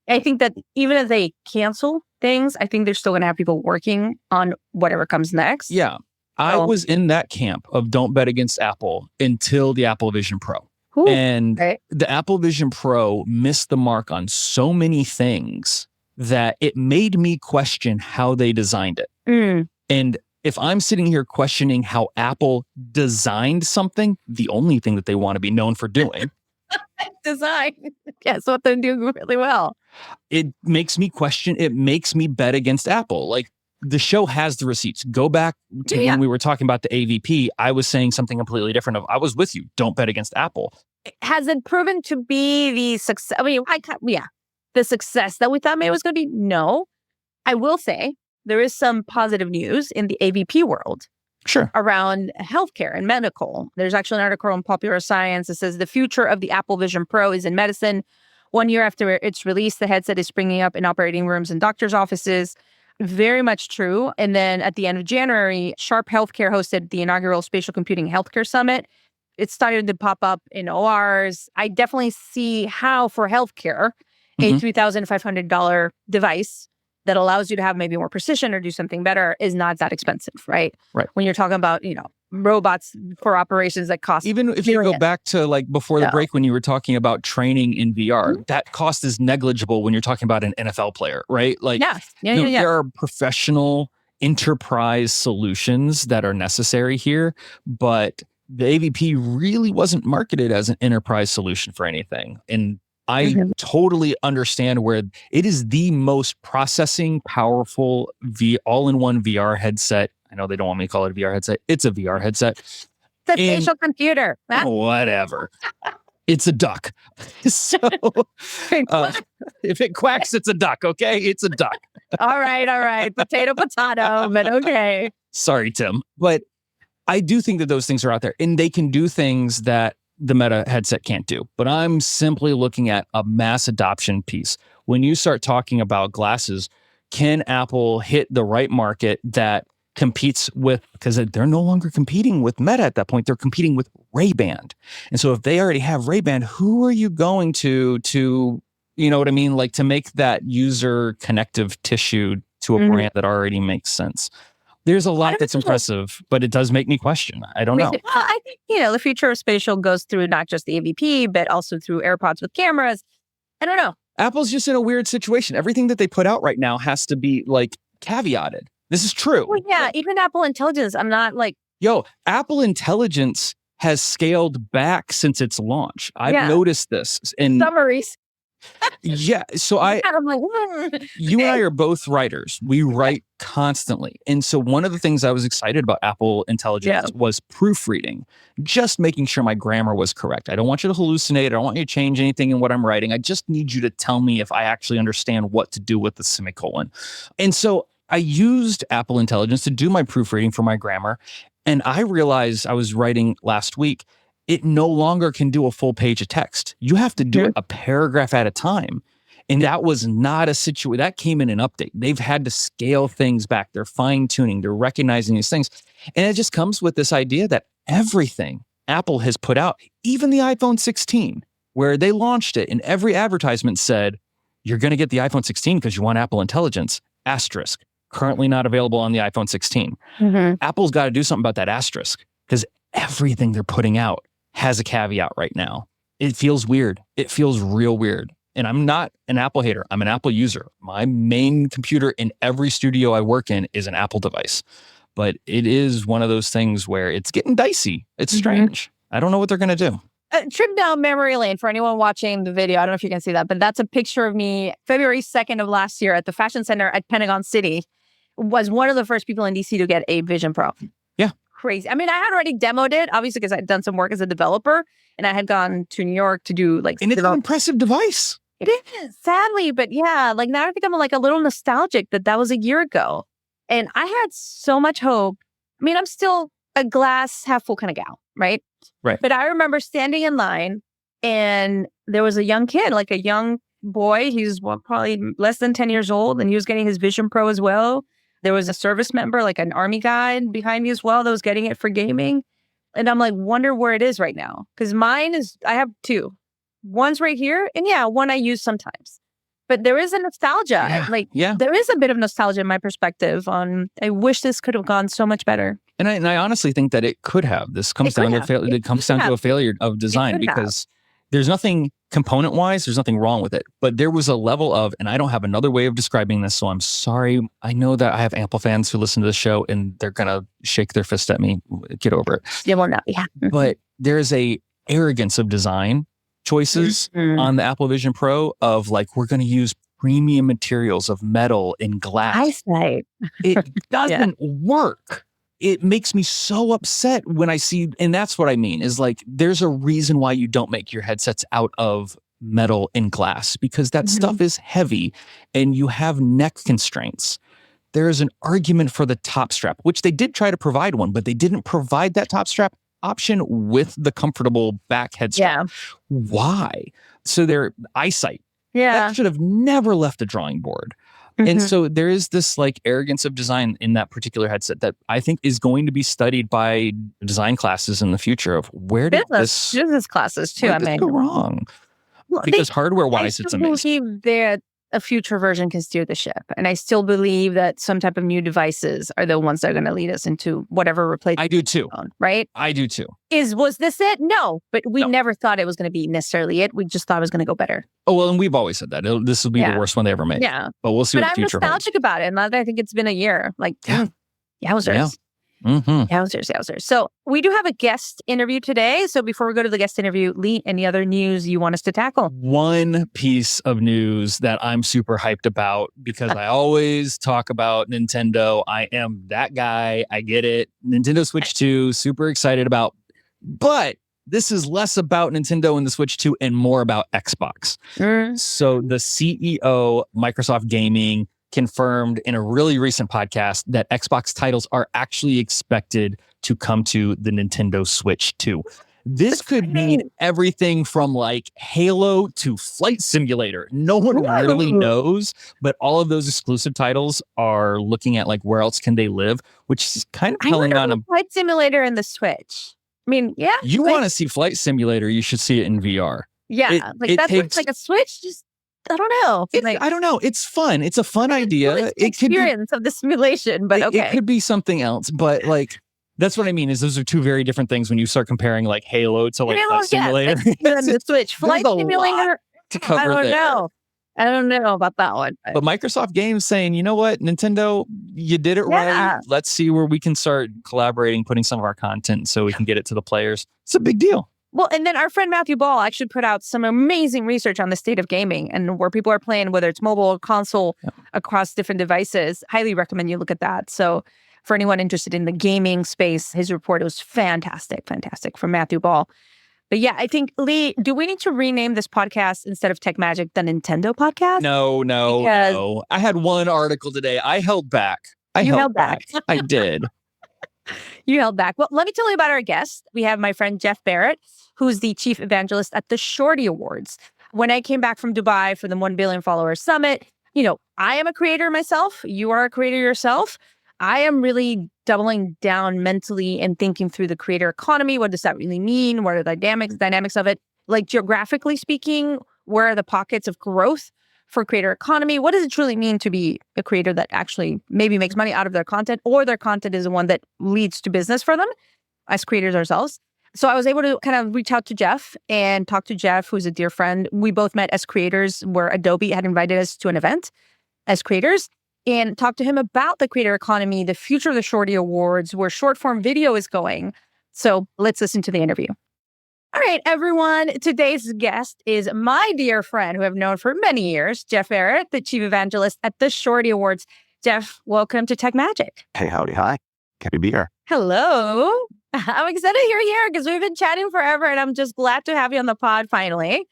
I think that even if they cancel things, I think they're still going to have people working on whatever comes next. Yeah. I was in that camp of don't bet against Apple until the Apple Vision Pro. And the Apple Vision Pro missed the mark on so many things that it made me question how they designed it. And if I'm sitting here questioning how Apple designed something, the only thing that they want to be known for doing. Design. Yes, what they're doing really well. It makes me question, it makes me bet against Apple. The show has the receipts. Go back to when we were talking about the AVP. I was saying something completely different. I was with you. Don't bet against Apple. Has it proven to be the success? The success that we thought maybe it was going to be? No. I will say there is some positive news in the AVP world. Sure. Around healthcare and medical. There's actually an article in Popular Science that says the future of the Apple Vision Pro is in medicine. 1 year after its release, the headset is springing up in operating rooms and doctors' offices. Very much true. And then at the end of January, Sharp Healthcare hosted the inaugural Spatial Computing Healthcare Summit. It started to pop up in ORs. I definitely see how for healthcare, a $3,500 device that allows you to have maybe more precision or do something better is not that expensive, right? Right. When you're talking about, robots for operations that cost even if you go back to before the break when you were talking about training in VR, that cost is negligible when you're talking about an NFL player, right? There are professional enterprise solutions that are necessary here, but the AVP really wasn't marketed as an enterprise solution for anything. And I totally understand where it is the most processing powerful all-in-one VR headset. I know they don't want me to call it a VR headset. It's a VR headset. It's a spatial computer. Whatever. It's a duck. So if it quacks, it's a duck, okay? It's a duck. All right. Potato, but okay. Sorry, Tim. But I do think that those things are out there and they can do things that the Meta headset can't do. But I'm simply looking at a mass adoption piece. When you start talking about glasses, can Apple hit the right market that competes with, because they're no longer competing with Meta at that point, they're competing with Ray-Ban. And so if they already have Ray-Ban, who are you going to, you know what I mean? To make that user connective tissue to a brand that already makes sense. There's a lot that's impressive, but it does make me question. I don't know. Well, I think, the future of spatial goes through not just the AVP, but also through AirPods with cameras. I don't know. Apple's just in a weird situation. Everything that they put out right now has to be like caveated. This is true. Well, yeah, even Apple Intelligence, I'm not like... Apple Intelligence has scaled back since its launch. I've noticed this. In summaries. Yeah. So I'm like, you and I are both writers. We write constantly. And so one of the things I was excited about Apple Intelligence was proofreading, just making sure my grammar was correct. I don't want you to hallucinate. I don't want you to change anything in what I'm writing. I just need you to tell me if I actually understand what to do with the semicolon. And so I used Apple Intelligence to do my proofreading for my grammar. And I realized I was writing last week, it no longer can do a full page of text. You have to do it a paragraph at a time. And that was not a situation. That came in an update. They've had to scale things back. They're fine tuning. They're recognizing these things. And it just comes with this idea that everything Apple has put out, even the iPhone 16, where they launched it and every advertisement said, you're going to get the iPhone 16 because you want Apple Intelligence, asterisk. Currently not available on the iPhone 16. Apple's got to do something about that asterisk because everything they're putting out has a caveat right now. It feels weird. It feels real weird. And I'm not an Apple hater. I'm an Apple user. My main computer in every studio I work in is an Apple device. But it is one of those things where it's getting dicey. It's strange. I don't know what they're going to do. Trip down memory lane for anyone watching the video. I don't know if you can see that, but that's a picture of me February 2nd of last year at the Fashion Center at Pentagon City. Was one of the first people in DC to get a Vision Pro. Yeah. Crazy. I mean, I had already demoed it, obviously, because I'd done some work as a developer and I had gone to New York to do And it's an impressive device. It is, sadly. But yeah, like now I think I'm like a little nostalgic that was a year ago. And I had so much hope. I mean, I'm still a glass half full kind of gal, right? Right. But I remember standing in line and there was a young kid, like a young boy. He was probably less than 10 years old and he was getting his Vision Pro as well. There was a service member, like an army guy behind me as well that was getting it for gaming. And I'm like, wonder where it is right now. Because mine is, I have two. One's right here. And one I use sometimes. But there is a nostalgia. There is a bit of nostalgia in my perspective on, I wish this could have gone so much better. And I honestly think that it could have. This comes down to a failure of design because there's nothing component-wise, there's nothing wrong with it. But there was a level of, and I don't have another way of describing this, so I'm sorry. I know that I have Apple fans who listen to the show and they're going to shake their fist at me. Get over it. Yeah, well, no, yeah. But there's a arrogance of design choices on the Apple Vision Pro of like, we're going to use premium materials of metal and glass. Eyesight. It doesn't work. It makes me so upset when I see, and that's what I mean, is like, there's a reason why you don't make your headsets out of metal and glass because that stuff is heavy and you have neck constraints. There is an argument for the top strap, which they did try to provide one, but they didn't provide that top strap option with the comfortable back head strap. Yeah. Why? So their eyesight. Yeah. That should have never left the drawing board. And so there is this like arrogance of design in that particular headset that I think is going to be studied by design classes in the future of where did business classes too. I mean, go wrong because hardware wise, it's amazing. I believe that a future version can steer the ship, and I still believe that some type of new devices are the ones that are going to lead us into whatever replacement. I do too. Right? I do too. Was this it? No, but we never thought it was going to be necessarily it. We just thought it was going to go better. Oh, well, and we've always said that. This will be the worst one they ever made. Yeah. But we'll see what the future holds. But I'm nostalgic about it. And I think it's been a year. Like, yowzers. Yowzers. So we do have a guest interview today. So before we go to the guest interview, Lee, any other news you want us to tackle? One piece of news that I'm super hyped about because I always talk about Nintendo. I am that guy. I get it. Nintendo Switch 2, super excited about. But this is less about Nintendo and the Switch 2 and more about Xbox. So the CEO, Microsoft Gaming, confirmed in a really recent podcast that Xbox titles are actually expected to come to the Nintendo Switch 2. This could mean everything from like Halo to Flight Simulator. No one really knows, but all of those exclusive titles are looking at like where else can they live, which is kind of telling on a Flight Simulator and the Switch. I mean, yeah. You want to see Flight Simulator, you should see it in VR. Yeah, that's like a Switch. Just I don't know. I don't know. It's fun. It's a fun idea. It's the experience of the simulation, but okay. It could be something else, but like, that's what I mean is those are two very different things when you start comparing like Halo to like a simulator. Yes, the Switch Flight Simulator. To cover I don't know about that one. But Microsoft Games saying, you know what, Nintendo, you did it right. Let's see where we can start collaborating, putting some of our content so we can get it to the players. It's a big deal. Well, and then our friend Matthew Ball actually put out some amazing research on the state of gaming and where people are playing, whether it's mobile or console, across different devices. Highly recommend you look at that. So for anyone interested in the gaming space, his report was fantastic from Matthew Ball. But yeah, I think, Lee, do we need to rename this podcast instead of Tech Magic the Nintendo podcast? No. I had one article today. I held back. You held back. I did. You held back. Well, let me tell you about our guest. We have my friend Jeff Barrett, who's the chief evangelist at the Shorty Awards. When I came back from Dubai for the 1 billion followers summit, I am a creator myself. You are a creator yourself. I am really doubling down mentally and thinking through the creator economy. What does that really mean? What are the dynamics of it? Like geographically speaking, where are the pockets of growth for creator economy? What does it truly mean to be a creator that actually maybe makes money out of their content, or their content is the one that leads to business for them as creators ourselves? So I was able to kind of reach out to Jeff and talk to Jeff, who's a dear friend. We both met as creators where Adobe had invited us to an event as creators, and talk to him about the creator economy, the future of the Shorty Awards, where short form video is going. So let's listen to the interview. All right, everyone. Today's guest is my dear friend who I've known for many years, Jeff Barrett, the chief evangelist at the Shorty Awards. Jeff, welcome to Tech Magic. Hey, howdy. Hi. Happy to be here. Hello. I'm excited you're here because we've been chatting forever, and I'm just glad to have you on the pod finally.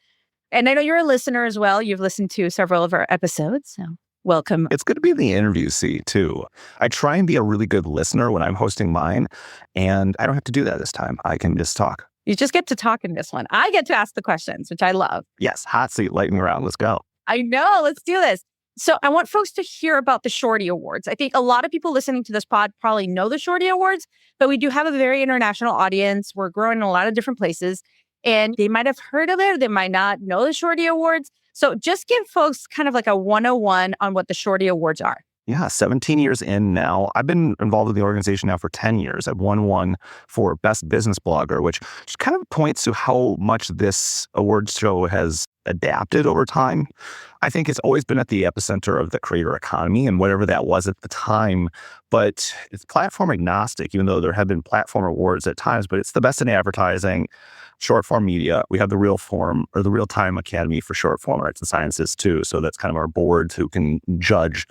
And I know you're a listener as well. You've listened to several of our episodes, so welcome. It's good to be in the interview seat, too. I try and be a really good listener when I'm hosting mine, and I don't have to do that this time. I can just talk. You just get to talk in this one. I get to ask the questions, which I love. Yes, hot seat, lightning round. Let's go. I know. Let's do this. So I want folks to hear about the Shorty Awards. I think a lot of people listening to this pod probably know the Shorty Awards, but we do have a very international audience. We're growing in a lot of different places, and they might have heard of it. They might not know the Shorty Awards. So just give folks kind of like a 101 on what the Shorty Awards are. Yeah, 17 years in now. I've been involved with the organization now for 10 years. I've won one for Best Business Blogger, which just kind of points to how much this awards show has adapted over time. I think it's always been at the epicenter of the creator economy and whatever that was at the time, but it's platform agnostic, even though there have been platform awards at times, but it's the best in advertising, short form media. We have the Real Time Academy for short form arts and sciences too. So that's kind of our board who can judge.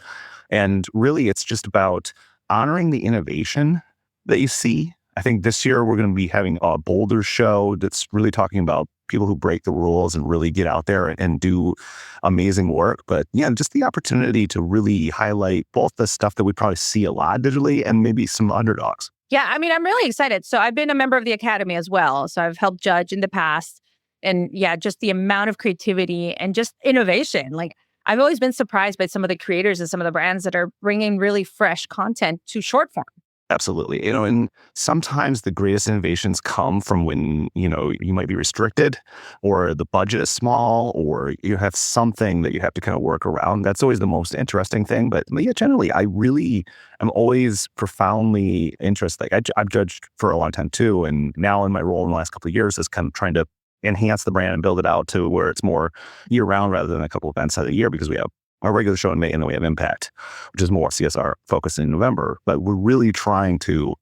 And really, it's just about honoring the innovation that you see. I think this year we're going to be having a Boulder show that's really talking about people who break the rules and really get out there and do amazing work. But yeah, just the opportunity to really highlight both the stuff that we probably see a lot digitally and maybe some underdogs. Yeah, I mean, I'm really excited. So I've been a member of the Academy as well. So I've helped judge in the past. And yeah, just the amount of creativity and just innovation. Like, I've always been surprised by some of the creators and some of the brands that are bringing really fresh content to short form. Absolutely. And sometimes the greatest innovations come from when, you might be restricted or the budget is small or you have something that you have to kind of work around. That's always the most interesting thing. But yeah, generally, I really am always profoundly interested. Like I've judged for a long time too. And now in my role in the last couple of years is kind of trying to enhance the brand and build it out to where it's more year round rather than a couple of events out of the year, because we have our regular show in May and then we have Impact, which is more CSR focused in November. But we're really trying to,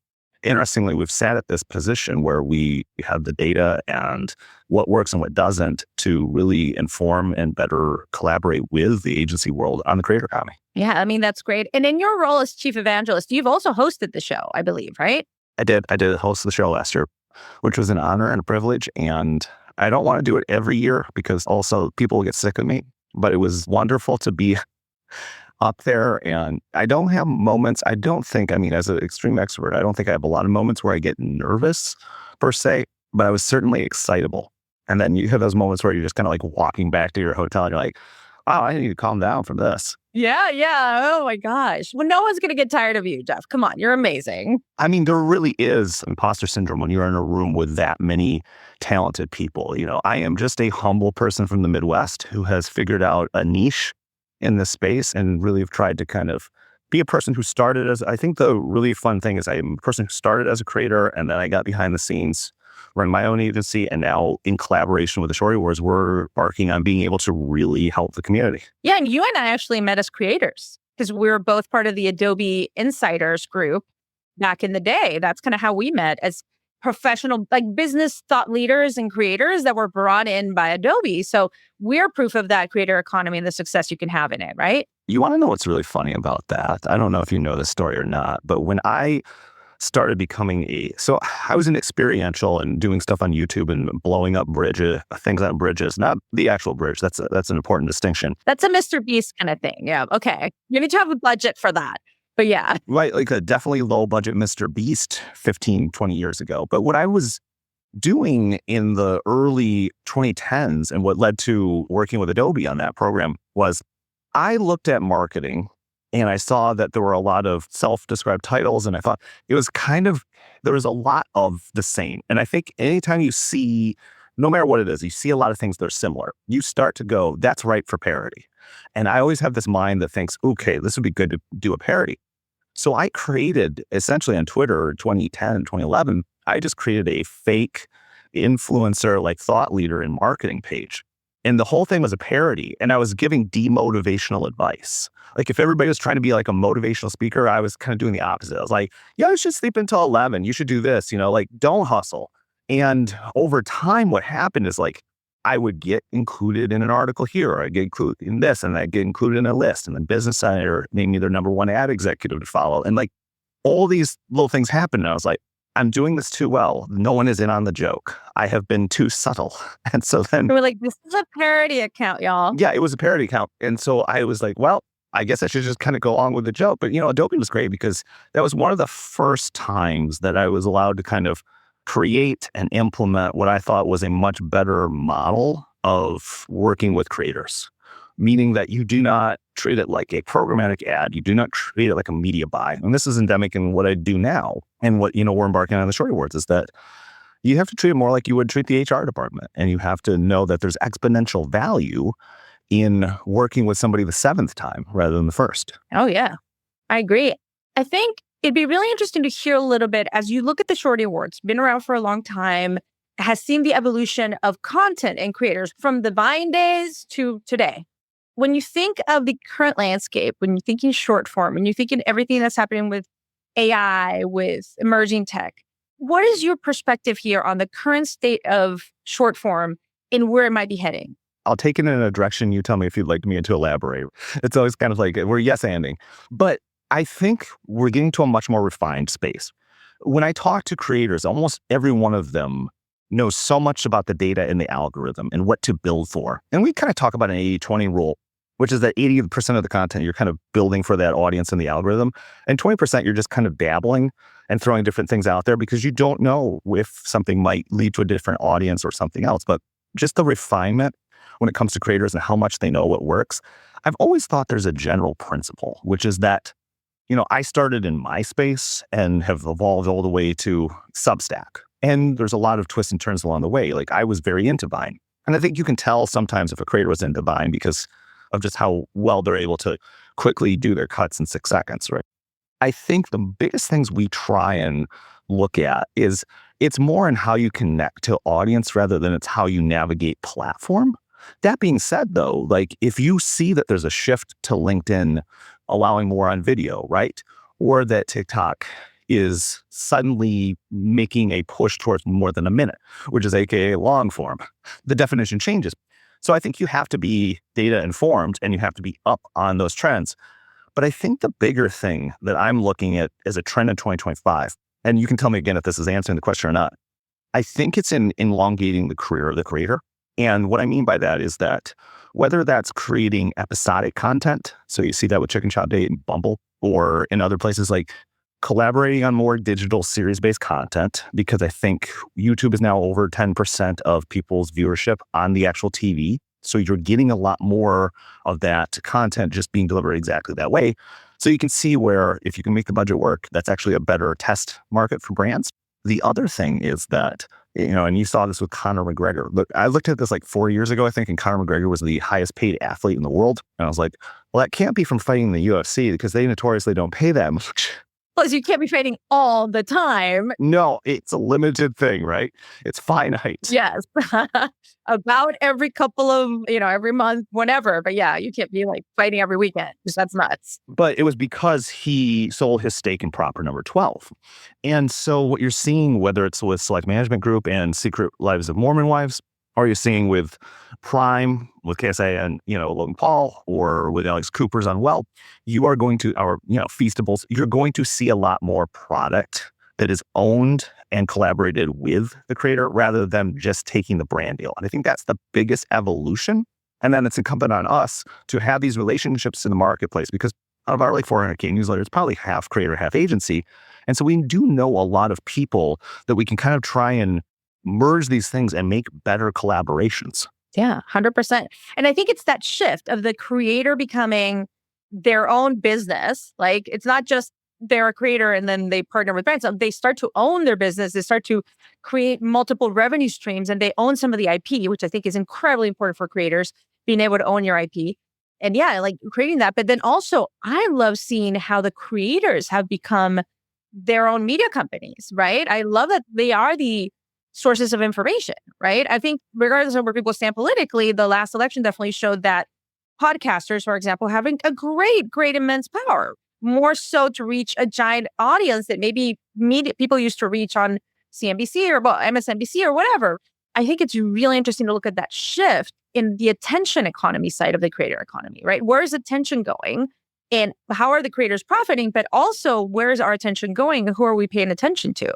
interestingly, we've sat at this position where we have the data and what works and what doesn't to really inform and better collaborate with the agency world on the creator economy. Yeah, I mean, that's great. And in your role as chief evangelist, you've also hosted the show, I believe, right? I did host the show last year, which was an honor and a privilege. And I don't want to do it every year because also people will get sick of me, but it was wonderful to be up there. And I don't have moments, as an extreme extrovert, I don't think I have a lot of moments where I get nervous per se, but I was certainly excitable. And then you have those moments where you're just kind of like walking back to your hotel and you're like, oh, I need to calm down from this. Yeah. Oh my gosh. Well, no one's going to get tired of you, Jeff. Come on. You're amazing. I mean, there really is imposter syndrome when you're in a room with that many talented people. I am just a humble person from the Midwest who has figured out a niche in this space and really have tried to kind of be a person who started as, I think the really fun thing is I'm a person who started as a creator and then I got behind the scenes, run my own agency, and now in collaboration with the Shorty Wars, we're embarking on being able to really help the community. Yeah, and you and I actually met as creators because we were both part of the Adobe Insiders group back in the day. That's kind of how we met as professional, like business thought leaders and creators that were brought in by Adobe. So we're proof of that creator economy and the success you can have in it, right? You want to know what's really funny about that? I don't know if you know this story or not, but when I started becoming so I was in experiential and doing stuff on YouTube and blowing up bridges, things on bridges, not the actual bridge. That's an important distinction. That's a Mr. Beast kind of thing. Yeah. Okay. You need to have a budget for that. But yeah. Right. Like a definitely low budget Mr. Beast 15, 20 years ago. But what I was doing in the early 2010s and what led to working with Adobe on that program was I looked at marketing and I saw that there were a lot of self-described titles and I thought it was there was a lot of the same. And I think anytime you see, no matter what it is, you see a lot of things that are similar, you start to go, that's right for parody. And I always have this mind that thinks, okay, this would be good to do a parody. So I created, essentially on Twitter, 2010, 2011, I just created a fake influencer, like thought leader in marketing page. And the whole thing was a parody. And I was giving demotivational advice. Like if everybody was trying to be like a motivational speaker, I was kind of doing the opposite. I was like, yeah, you should sleep until 11. You should do this, like don't hustle. And over time, what happened is like, I would get included in an article here, or I get included in this, and I get included in a list, and then Business Center made me their #1 ad executive to follow. And like all these little things happened. And I was like, I'm doing this too well. No one is in on the joke. I have been too subtle. And so then we're like, this is a parody account, y'all. Yeah, it was a parody account. And so I was like, well, I guess I should just kind of go along with the joke. But Adobe was great because that was one of the first times that I was allowed to kind of create and implement what I thought was a much better model of working with creators, meaning that you do not treat it like a programmatic ad. You do not treat it like a media buy. And this is endemic in what I do now. And what, we're embarking on the Shorty Awards is that you have to treat it more like you would treat the HR department. And you have to know that there's exponential value in working with somebody the 7th time rather than the 1st. Oh, yeah. I agree. I think it'd be really interesting to hear a little bit as you look at the Shorty Awards, been around for a long time, has seen the evolution of content and creators from the Vine days to today. When you think of the current landscape, when you're thinking short form, when you're thinking everything that's happening with AI, with emerging tech, what is your perspective here on the current state of short form and where it might be heading? I'll take it in a direction. You tell me if you'd like me to elaborate. It's always kind of like we're yes-anding. But I think we're getting to a much more refined space. When I talk to creators, almost every one of them knows so much about the data and the algorithm and what to build for. And we kind of talk about an 80-20 rule, which is that 80% of the content you're kind of building for that audience and the algorithm. And 20% you're just kind of dabbling and throwing different things out there because you don't know if something might lead to a different audience or something else. But just the refinement when it comes to creators and how much they know what works. I've always thought there's a general principle, which is that I started in MySpace and have evolved all the way to Substack. And there's a lot of twists and turns along the way. Like I was very into Vine. And I think you can tell sometimes if a creator was into Vine because of just how well they're able to quickly do their cuts in 6 seconds, right? I think the biggest things we try and look at is it's more in how you connect to audience rather than it's how you navigate platform. That being said, though, like if you see that there's a shift to LinkedIn allowing more on video, right? Or that TikTok is suddenly making a push towards more than a minute, which is AKA long form, the definition changes. So I think you have to be data informed and you have to be up on those trends. But I think the bigger thing that I'm looking at as a trend in 2025, and you can tell me again if this is answering the question or not, I think it's in elongating the career of the creator. And what I mean by that is that whether that's creating episodic content, so you see that with Chicken Shop Date and Bumble, or in other places like collaborating on more digital series-based content, because I think YouTube is now over 10% of people's viewership on the actual TV. So you're getting a lot more of that content just being delivered exactly that way. So you can see where if you can make the budget work, that's actually a better test market for brands. The other thing is that, and you saw this with Conor McGregor. Look, I looked at this like 4 years ago, I think, and Conor McGregor was the highest paid athlete in the world. And I was like, well, that can't be from fighting in the UFC because they notoriously don't pay that much. Plus, you can't be fighting all the time. No, it's a limited thing, right? It's finite. Yes. About every couple of, every month, whenever. But yeah, you can't be like fighting every weekend because that's nuts. But it was because he sold his stake in Proper Number 12. And so what you're seeing, whether it's with Select Management Group and Secret Lives of Mormon Wives, or you're seeing with Prime, with KSA and, Logan Paul, or with Alex Cooper's on Well, you are going to, Feastables, you're going to see a lot more product that is owned and collaborated with the creator rather than just taking the brand deal. And I think that's the biggest evolution. And then it's incumbent on us to have these relationships in the marketplace because out of our 400K newsletters, probably half creator, half agency. And so we do know a lot of people that we can kind of try and merge these things and make better collaborations. Yeah, 100%. And I think it's that shift of the creator becoming their own business. Like it's not just they're a creator and then they partner with brands. They start to own their business. They start to create multiple revenue streams and they own some of the IP, which I think is incredibly important for creators, being able to own your IP. And yeah, like creating that. But then also, I love seeing how the creators have become their own media companies, right? I love that they are the sources of information, right? I think regardless of where people stand politically, the last election definitely showed that podcasters, for example, having a great immense power, more so to reach a giant audience that maybe media people used to reach on CNBC or MSNBC or whatever. I think it's really interesting to look at that shift in the attention economy side of the creator economy, right? Where is attention going? And how are the creators profiting? But also, where is our attention going? Who are we paying attention to?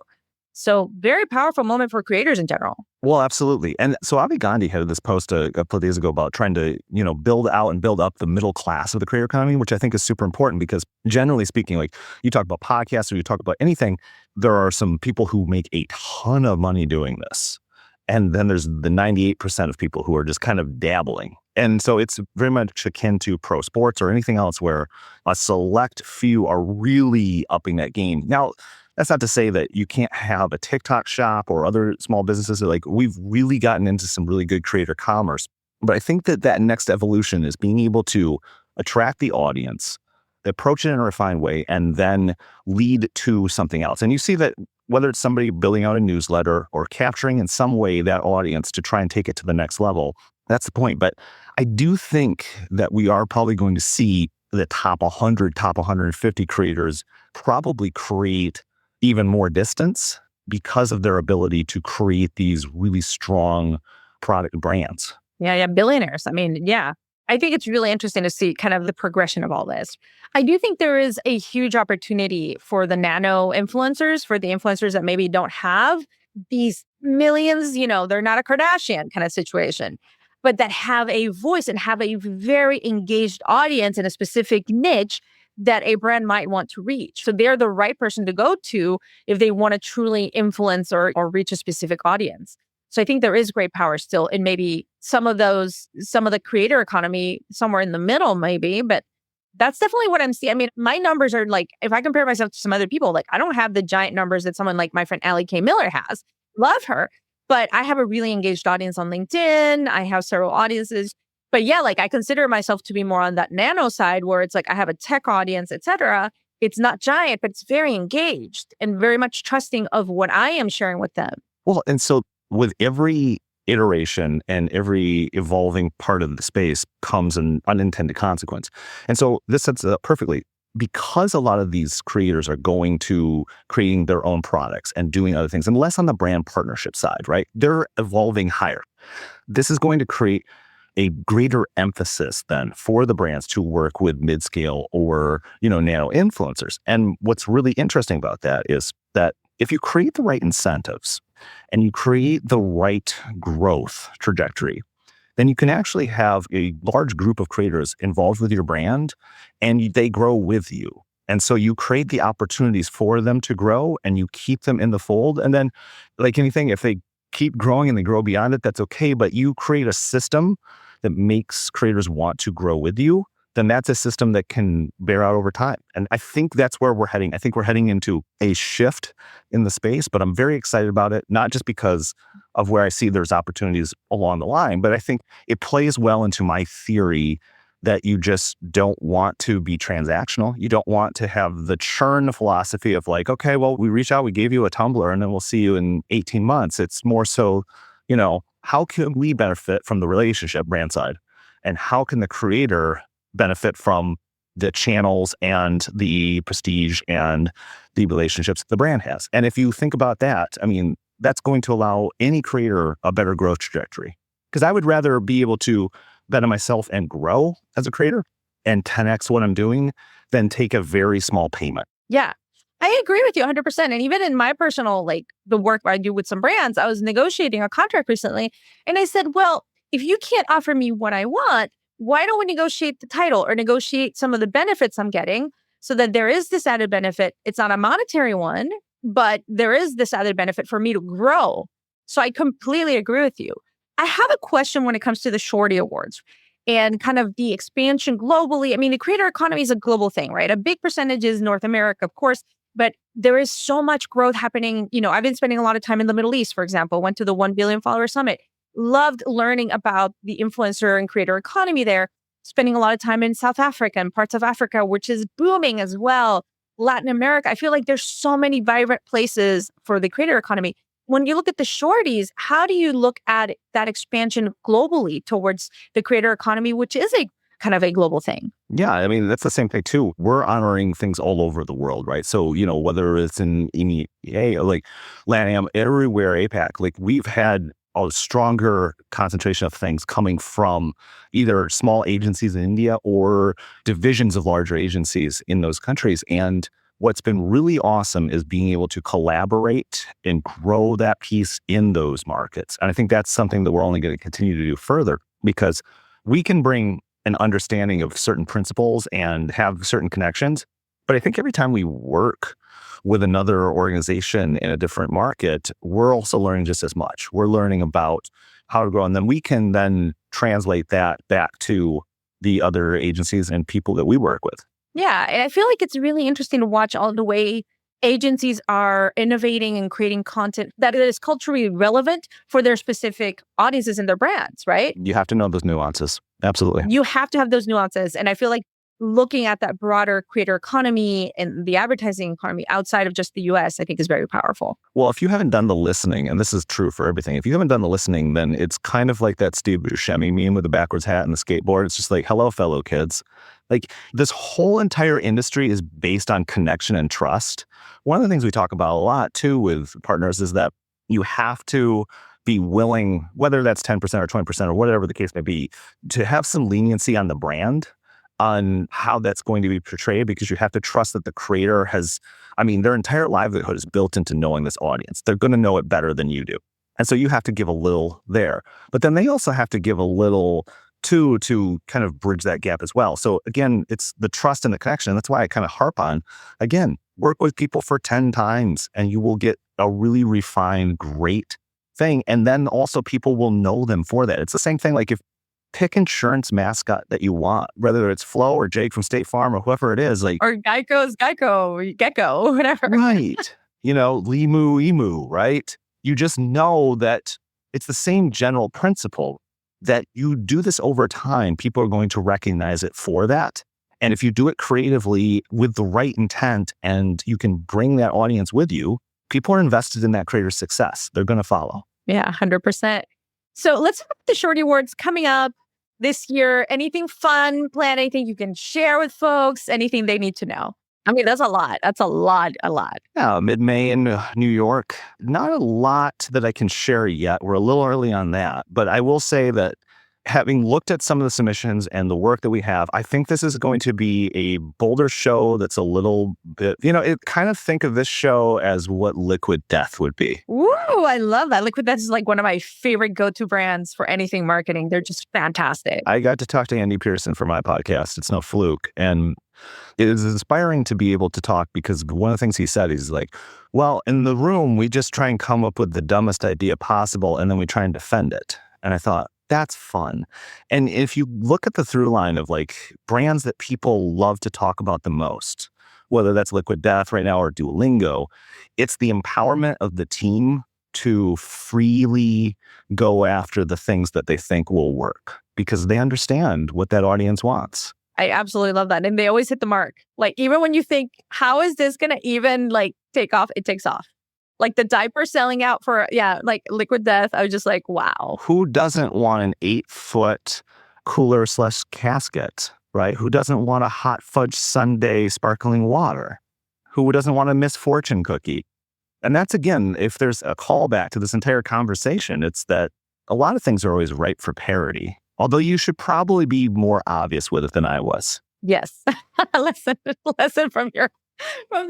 So very powerful moment for creators in general. Well, absolutely. And so Avi Gandhi had this post a couple of days ago about trying to, build out and build up the middle class of the creator economy, which I think is super important because generally speaking, like you talk about podcasts or you talk about anything, there are some people who make a ton of money doing this. And then there's the 98% of people who are just kind of dabbling. And so it's very much akin to pro sports or anything else where a select few are really upping that game. Now, that's not to say that you can't have a TikTok shop or other small businesses. Like we've really gotten into some really good creator commerce. But I think that next evolution is being able to attract the audience, approach it in a refined way, and then lead to something else. And you see that whether it's somebody building out a newsletter or capturing in some way that audience to try and take it to the next level, that's the point. But I do think that we are probably going to see the top 100, top 150 creators probably create even more distance because of their ability to create these really strong product brands. Yeah, billionaires. I mean, yeah. I think it's really interesting to see kind of the progression of all this. I do think there is a huge opportunity for the nano-influencers, for the influencers that maybe don't have these millions, they're not a Kardashian kind of situation, but that have a voice and have a very engaged audience in a specific niche that a brand might want to reach. So they're the right person to go to if they want to truly influence or reach a specific audience. So I think there is great power still in maybe some of the creator economy somewhere in the middle, maybe, but that's definitely what I'm seeing. I mean, my numbers are like, if I compare myself to some other people, like I don't have the giant numbers that someone like my friend Allie K. Miller has. Love her. But I have a really engaged audience on LinkedIn. I have several audiences. But yeah, like I consider myself to be more on that nano side where it's like I have a tech audience, et cetera. It's not giant, but it's very engaged and very much trusting of what I am sharing with them. Well, and so with every iteration and every evolving part of the space comes an unintended consequence. And so this sets it up perfectly. Because a lot of these creators are going to creating their own products and doing other things, and less on the brand partnership side, right? They're evolving higher. This is going to create a greater emphasis then for the brands to work with mid-scale or, nano influencers. And what's really interesting about that is that if you create the right incentives and you create the right growth trajectory, then you can actually have a large group of creators involved with your brand and they grow with you. And so you create the opportunities for them to grow and you keep them in the fold. And then like anything, if they keep growing and they grow beyond it, that's okay. But you create a system that makes creators want to grow with you, then that's a system that can bear out over time. And I think that's where we're heading. I think we're heading into a shift in the space, but I'm very excited about it, not just because of where I see there's opportunities along the line, but I think it plays well into my theory that you just don't want to be transactional. You don't want to have the churn philosophy of like, okay, well, we reach out, we gave you a tumbler, and then we'll see you in 18 months. It's more so, how can we benefit from the relationship brand side? And how can the creator benefit from the channels and the prestige and the relationships the brand has? And if you think about that, I mean, that's going to allow any creator a better growth trajectory. Because I would rather be able to bet on myself and grow as a creator and 10x what I'm doing than take a very small payment. Yeah, I agree with you 100%. And even in my personal, the work I do with some brands, I was negotiating a contract recently. And I said, well, if you can't offer me what I want, why don't we negotiate the title or negotiate some of the benefits I'm getting so that there is this added benefit? It's not a monetary one, but there is this added benefit for me to grow. So I completely agree with you. I have a question when it comes to the Shorty Awards and kind of the expansion globally. I mean, the creator economy is a global thing, right? A big percentage is North America, of course, but there is so much growth happening. I've been spending a lot of time in the Middle East, for example, went to the 1 billion follower summit. Loved learning about the influencer and creator economy there, spending a lot of time in South Africa and parts of Africa, which is booming as well. Latin America. I feel like there's so many vibrant places for the creator economy. When you look at the Shorties, how do you look at that expansion globally towards the creator economy, which is a kind of a global thing? Yeah, I mean, that's the same thing too. We're honoring things all over the world, right? So, whether it's in EMEA, like LATAM, everywhere, APAC, we've had a stronger concentration of things coming from either small agencies in India or divisions of larger agencies in those countries. And what's been really awesome is being able to collaborate and grow that piece in those markets. And I think that's something that we're only going to continue to do further because we can bring an understanding of certain principles and have certain connections. But I think every time we work with another organization in a different market, we're also learning just as much. We're learning about how to grow, and then we can then translate that back to the other agencies and people that we work with. Yeah, and I feel like it's really interesting to watch all the way agencies are innovating and creating content that is culturally relevant for their specific audiences and their brands, right? You have to know those nuances. Absolutely. You have to have those nuances. And I feel like looking at that broader creator economy and the advertising economy outside of just the US, I think is very powerful. Well, if you haven't done the listening, and this is true for everything, if you haven't done the listening, then it's kind of like that Steve Buscemi meme with the backwards hat and the skateboard. It's just like, hello, fellow kids. This whole entire industry is based on connection and trust. One of the things we talk about a lot too with partners is that you have to be willing, whether that's 10% or 20% or whatever the case may be, to have some leniency on the brand, on how that's going to be portrayed, because you have to trust that the creator has, their entire livelihood is built into knowing this audience. They're going to know it better than you do. And so you have to give a little there. But then they also have to give a little to kind of bridge that gap as well. So again, it's the trust and the connection. That's why I kind of harp on, again, work with people for 10 times and you will get a really refined, great thing. And then also people will know them for that. It's the same thing. Like if pick insurance mascot that you want, whether it's Flo or Jake from State Farm or whoever it is, or Geico's Geico, or Gecko, whatever. Right. Limu, Emu, right? You just know that it's the same general principle that you do this over time. People are going to recognize it for that. And if you do it creatively with the right intent and you can bring that audience with you, people are invested in that creator's success. They're going to follow. Yeah, 100%. So let's talk about the Shorty Awards coming up this year. Anything fun planned? Anything you can share with folks? Anything they need to know? That's a lot. That's a lot. Yeah, mid-May in New York. Not a lot that I can share yet. We're a little early on that. But I will say that having looked at some of the submissions and the work that we have, I think this is going to be a bolder show that's a little bit, kind of think of this show as what Liquid Death would be. Ooh, I love that. Liquid Death is like one of my favorite go-to brands for anything marketing. They're just fantastic. I got to talk to Andy Pearson for my podcast. It's no fluke. And it is inspiring to be able to talk because one of the things he said, he's like, well, in the room, we just try and come up with the dumbest idea possible and then we try and defend it. And I thought, that's fun. And if you look at the through line of like brands that people love to talk about the most, whether that's Liquid Death right now or Duolingo, it's the empowerment of the team to freely go after the things that they think will work because they understand what that audience wants. I absolutely love that. And they always hit the mark. Like, even when you think, how is this going to even like take off? It takes off. Like the diaper selling out for, like Liquid Death. I was just like, wow. Who doesn't want an 8-foot cooler/casket, right? Who doesn't want a hot fudge sundae sparkling water? Who doesn't want a Miss Fortune cookie? And that's, again, if there's a callback to this entire conversation, it's that a lot of things are always ripe for parody. Although you should probably be more obvious with it than I was. Yes. lesson from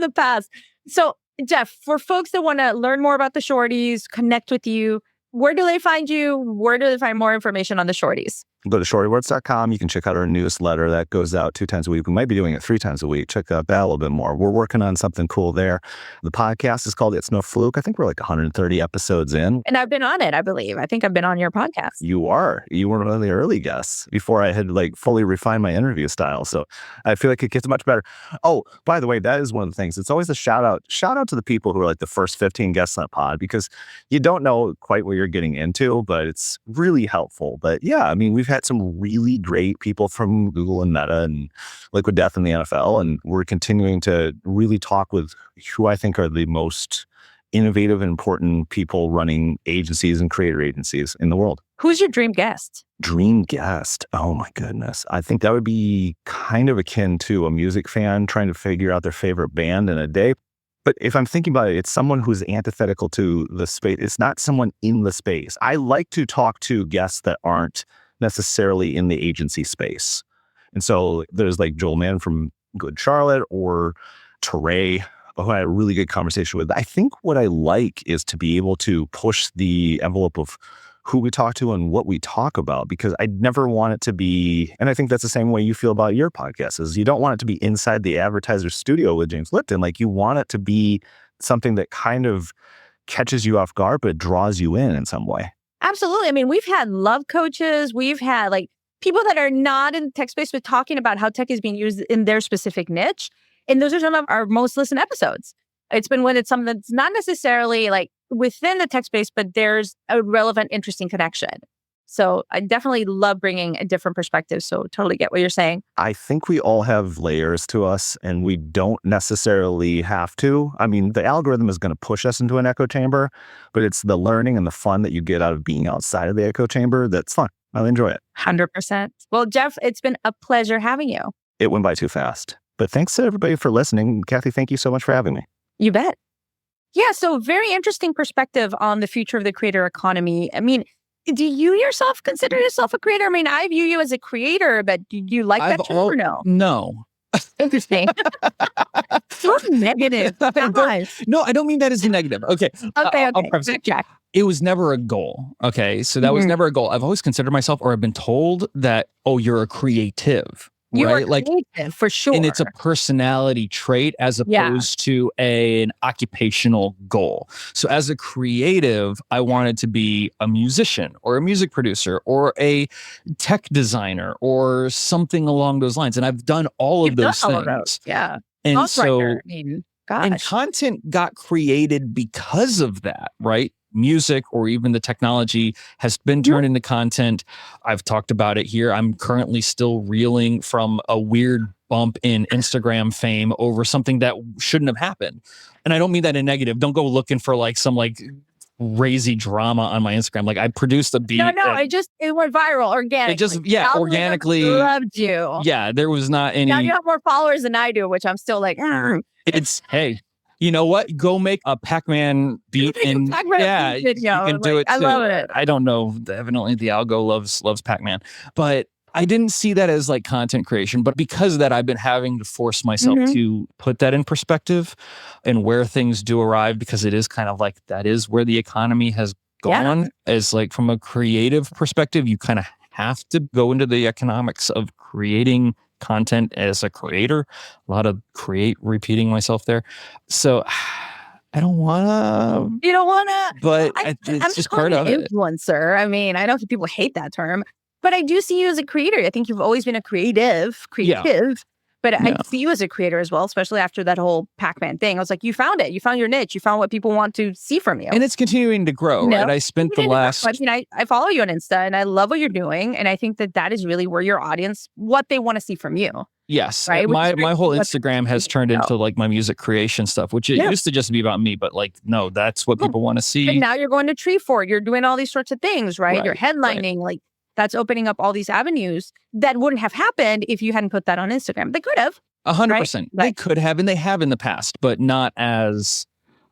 the past. So, Jeff, for folks that want to learn more about the Shorties, connect with you, where do they find you? Where do they find more information on the Shorties? Go to shortywords.com. You can check out our newsletter that goes out 2 times a week. We might be doing it 3 times a week. Check out that a little bit more. We're working on something cool there. The podcast is called It's No Fluke. I think we're like 130 episodes in. And I've been on it, I believe. I think I've been on your podcast. You were. You were one of the early guests before I had like fully refined my interview style. So I feel like it gets much better. Oh, by the way, that is one of the things. It's always a shout out. Shout out to the people who are like the first 15 guests on the pod because you don't know quite what you're getting into, but it's really helpful. But yeah, I mean, we've had some really great people from Google and Meta and Liquid Death in the NFL. And we're continuing to really talk with who I think are the most innovative and important people running agencies and creator agencies in the world. Who's your dream guest? Dream guest? Oh my goodness. I think that would be kind of akin to a music fan trying to figure out their favorite band in a day. But if I'm thinking about it, it's someone who's antithetical to the space. It's not someone in the space. I like to talk to guests that aren't necessarily in the agency space. And so there's like Joel Mann from Good Charlotte or Teray, who I had a really good conversation with. I think what I like is to be able to push the envelope of who we talk to and what we talk about, because I never want it to be, and I think that's the same way you feel about your podcast, is you don't want it to be inside the advertiser studio with James Lipton. Like you want it to be something that kind of catches you off guard, but draws you in some way. Absolutely. I mean, we've had love coaches. We've had like people that are not in the tech space, but talking about how tech is being used in their specific niche. And those are some of our most listened episodes. It's been when it's something that's not necessarily like within the tech space, but there's a relevant, interesting connection. So I definitely love bringing a different perspective. So totally get what you're saying. I think we all have layers to us and we don't necessarily have to. I mean, the algorithm is going to push us into an echo chamber, but it's the learning and the fun that you get out of being outside of the echo chamber that's fun. I'll enjoy it. 100%. Well, Jeff, it's been a pleasure having you. It went by too fast. But thanks to everybody for listening. Cathy, thank you so much for having me. You bet. Yeah, so very interesting perspective on the future of the creator economy. I mean, do you yourself consider yourself a creator? I mean, I view you as a creator, but do you like that term or no? No. Interesting. So negative. No, I don't mean that as a negative. Okay. Okay. Jack. It was never a goal. Okay. So that was never a goal. I've always considered myself, or I've been told that, oh, you're a creative. You right? are creative, for sure. And it's a personality trait as opposed to an occupational goal. So as a creative, I wanted to be a musician or a music producer or a tech designer or something along those lines. And I've done all of those things. Yeah. And so, I mean, gosh. And content got created because of that, right? Music or even the technology has been turned into content. I've talked about it here. I'm currently still reeling from a weird bump in Instagram fame over something that shouldn't have happened. And I don't mean that in negative. Don't go looking for like some like crazy drama on my Instagram. Like I produced a beat. No, it went viral organically. It just, organically. Loved you. Yeah, there was not any. Now you have more followers than I do, which I'm still like, It's, hey, You know what? Go make a Pac-Man beat and Pac-Man video. You can do it too. I love it. I don't know. Evidently the algo loves Pac-Man, but I didn't see that as like content creation. But because of that, I've been having to force myself to put that in perspective and where things do arrive, because it is kind of like that is where the economy has gone. As like from a creative perspective, you kind of have to go into the economics of creating content as a creator. A lot of repeating myself there. So I don't want to. You don't want to. But it's just part of it. Influencer. I mean, I know people hate that term, but I do see you as a creator. I think you've always been a creative. But I see you as a creator as well, especially after that whole Pac-Man thing. I was like, you found it. You found your niche. You found what people want to see from you. And it's continuing to grow, right? I spent the last... I mean, I follow you on Insta and I love what you're doing. And I think that is really where your audience, what they want to see from you. Yes. Right? My whole Instagram has turned into like my music creation stuff, which it used to just be about me. But like, no, that's what people want to see. But now you're going to Tree Fort. You're doing all these sorts of things, right? You're headlining, like that's opening up all these avenues that wouldn't have happened if you hadn't put that on Instagram. They could have. 100%. They could have, and they have in the past, but not as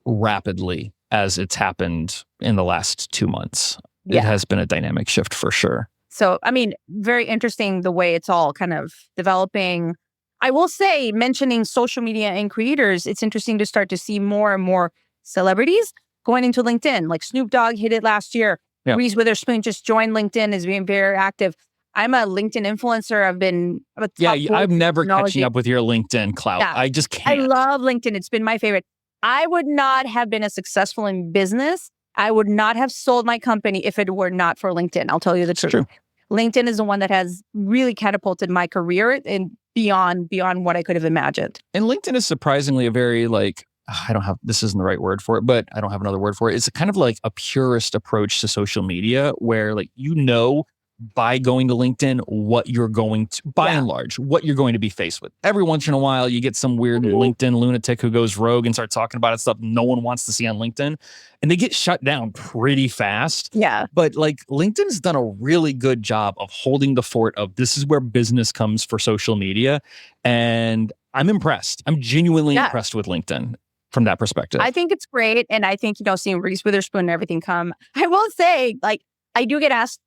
rapidly as it's happened in the last 2 months. It has been a dynamic shift for sure. So, I mean, very interesting the way it's all kind of developing. I will say, mentioning social media and creators, it's interesting to start to see more and more celebrities going into LinkedIn. Like Snoop Dogg hit it last year. Reese Witherspoon just joined LinkedIn, is being very active. I'm a LinkedIn influencer. I'm never catching up with your LinkedIn clout. I just can't. I love LinkedIn. It's been my favorite. I would not have been as successful in business. I would not have sold my company if it were not for LinkedIn. I'll tell you the truth. True. LinkedIn is the one that has really catapulted my career and beyond what I could have imagined. And LinkedIn is surprisingly a very this isn't the right word for it, but I don't have another word for it. It's kind of like a purist approach to social media where by going to LinkedIn, what you're going to, by and large, what you're going to be faced with. Every once in a while, you get some weird LinkedIn lunatic who goes rogue and starts talking about stuff no one wants to see on LinkedIn. And they get shut down pretty fast. Yeah. But like LinkedIn's done a really good job of holding the fort of this is where business comes for social media. And I'm impressed. I'm genuinely impressed with LinkedIn from that perspective. I think it's great. And I think, seeing Reese Witherspoon and everything come, I will say, I do get asked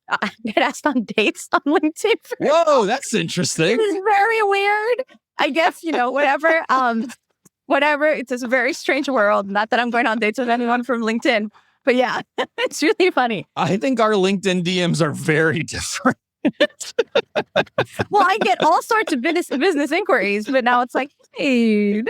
on dates on LinkedIn. Whoa, that's interesting. It's very weird. I guess, whatever. Whatever. It's a very strange world. Not that I'm going on dates with anyone from LinkedIn, but yeah, it's really funny. I think our LinkedIn DMs are very different. Well, I get all sorts of business inquiries, but now it's like, hey,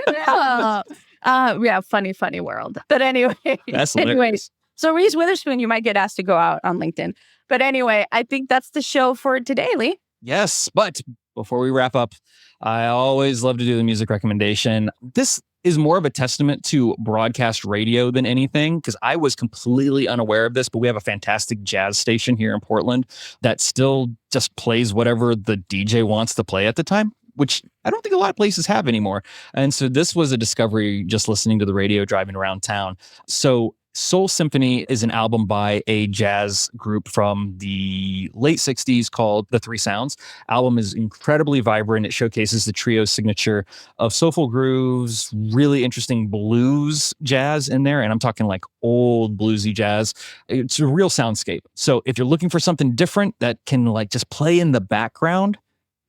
funny world. But anyway, that's hilarious. So Reese Witherspoon, you might get asked to go out on LinkedIn. But anyway, I think that's the show for today, Lee. Yes, but before we wrap up, I always love to do the music recommendation. This is more of a testament to broadcast radio than anything, because I was completely unaware of this, but we have a fantastic jazz station here in Portland that still just plays whatever the DJ wants to play at the time, which I don't think a lot of places have anymore. And so this was a discovery just listening to the radio driving around town. So Soul Symphony is an album by a jazz group from the late 60s called The Three Sounds. Album is incredibly vibrant. It showcases the trio's signature of soulful grooves, really interesting blues jazz in there. And I'm talking like old bluesy jazz. It's a real soundscape. So if you're looking for something different that can like just play in the background,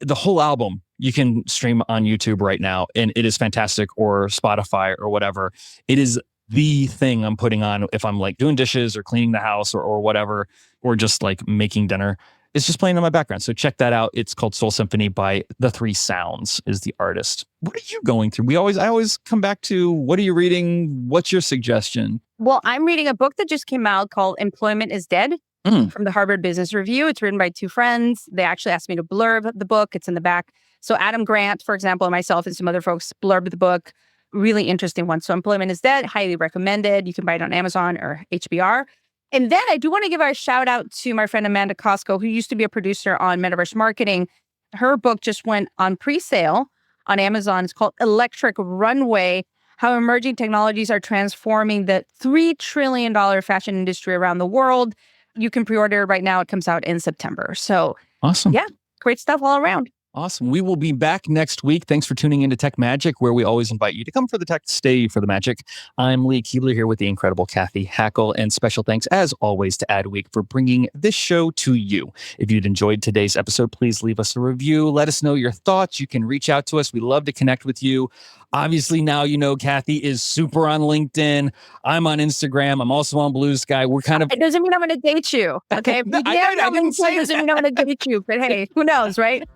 the whole album you can stream on YouTube right now. And it is fantastic, or Spotify or whatever. It is the thing I'm putting on if I'm like doing dishes or cleaning the house or whatever, or just like making dinner. It's just playing in my background. So check that out. It's called Soul Symphony by The Three Sounds is the artist. What are you going through? I always come back to, what are you reading? What's your suggestion? Well, I'm reading a book that just came out called Employment is Dead from the Harvard Business Review. It's written by two friends. They actually asked me to blurb the book. It's in the back. So Adam Grant, for example, and myself and some other folks blurbed the book. Really interesting one. So Employment is Dead, highly recommended. You can buy it on Amazon or HBR. And then I do want to give a shout out to my friend Amanda Costco, who used to be a producer on Metaverse Marketing. Her book just went on pre-sale on Amazon. It's called Electric Runway, How Emerging Technologies Are Transforming the $3 trillion fashion industry around the world. You can pre-order it right now. It comes out in September. So awesome. Yeah, great stuff all around. Awesome. We will be back next week. Thanks for tuning into Tech Magic, where we always invite you to come for the tech, stay for the magic. I'm Lee Kebler here with the incredible Cathy Hackl, and special thanks, as always, to Adweek for bringing this show to you. If you'd enjoyed today's episode, please leave us a review. Let us know your thoughts. You can reach out to us. We love to connect with you. Obviously, now you know Cathy is super on LinkedIn. I'm on Instagram. I'm also on Blue Sky. We're kind of... It doesn't mean I'm going to date you, okay? I didn't say it doesn't mean I'm going to date you, but hey, who knows, right?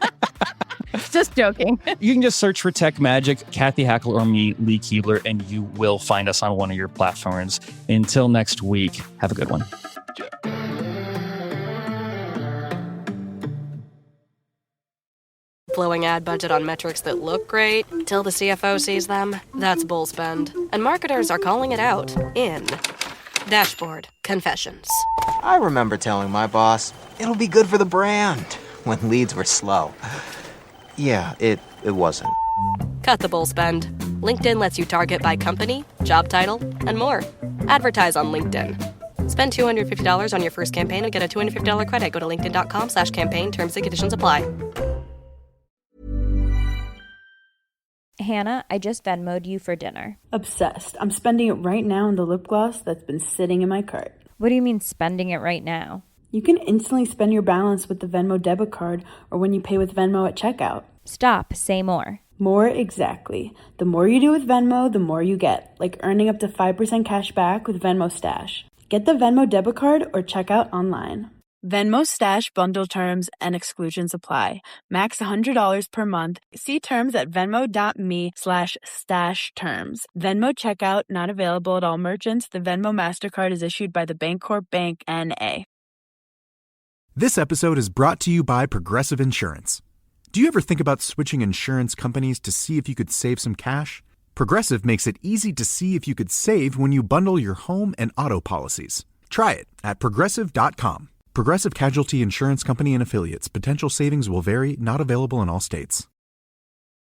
Just joking. You can just search for Tech Magic, Cathy Hackl, or me, Lee Kebler, and you will find us on one of your platforms. Until next week, have a good one. Blowing ad budget on metrics that look great till the CFO sees them. That's bull spend. And marketers are calling it out in Dashboard Confessions. I remember telling my boss, it'll be good for the brand, when leads were slow. Yeah, it wasn't. Cut the bull spend. LinkedIn lets you target by company, job title, and more. Advertise on LinkedIn. Spend $250 on your first campaign and get a $250 credit. Go to linkedin.com/campaign. Terms and conditions apply. Hannah, I just Venmo'd you for dinner. Obsessed. I'm spending it right now on the lip gloss that's been sitting in my cart. What do you mean spending it right now? You can instantly spend your balance with the Venmo debit card or when you pay with Venmo at checkout. Stop. Say more. More exactly. The more you do with Venmo, the more you get, like earning up to 5% cash back with Venmo Stash. Get the Venmo debit card or check out online. Venmo Stash bundle terms and exclusions apply. Max $100 per month. See terms at venmo.me/stash terms. Venmo checkout not available at all merchants. The Venmo MasterCard is issued by the Bancorp Bank N.A. This episode is brought to you by Progressive Insurance. Do you ever think about switching insurance companies to see if you could save some cash? Progressive makes it easy to see if you could save when you bundle your home and auto policies. Try it at Progressive.com. Progressive Casualty Insurance Company and Affiliates. Potential savings will vary, not available in all states.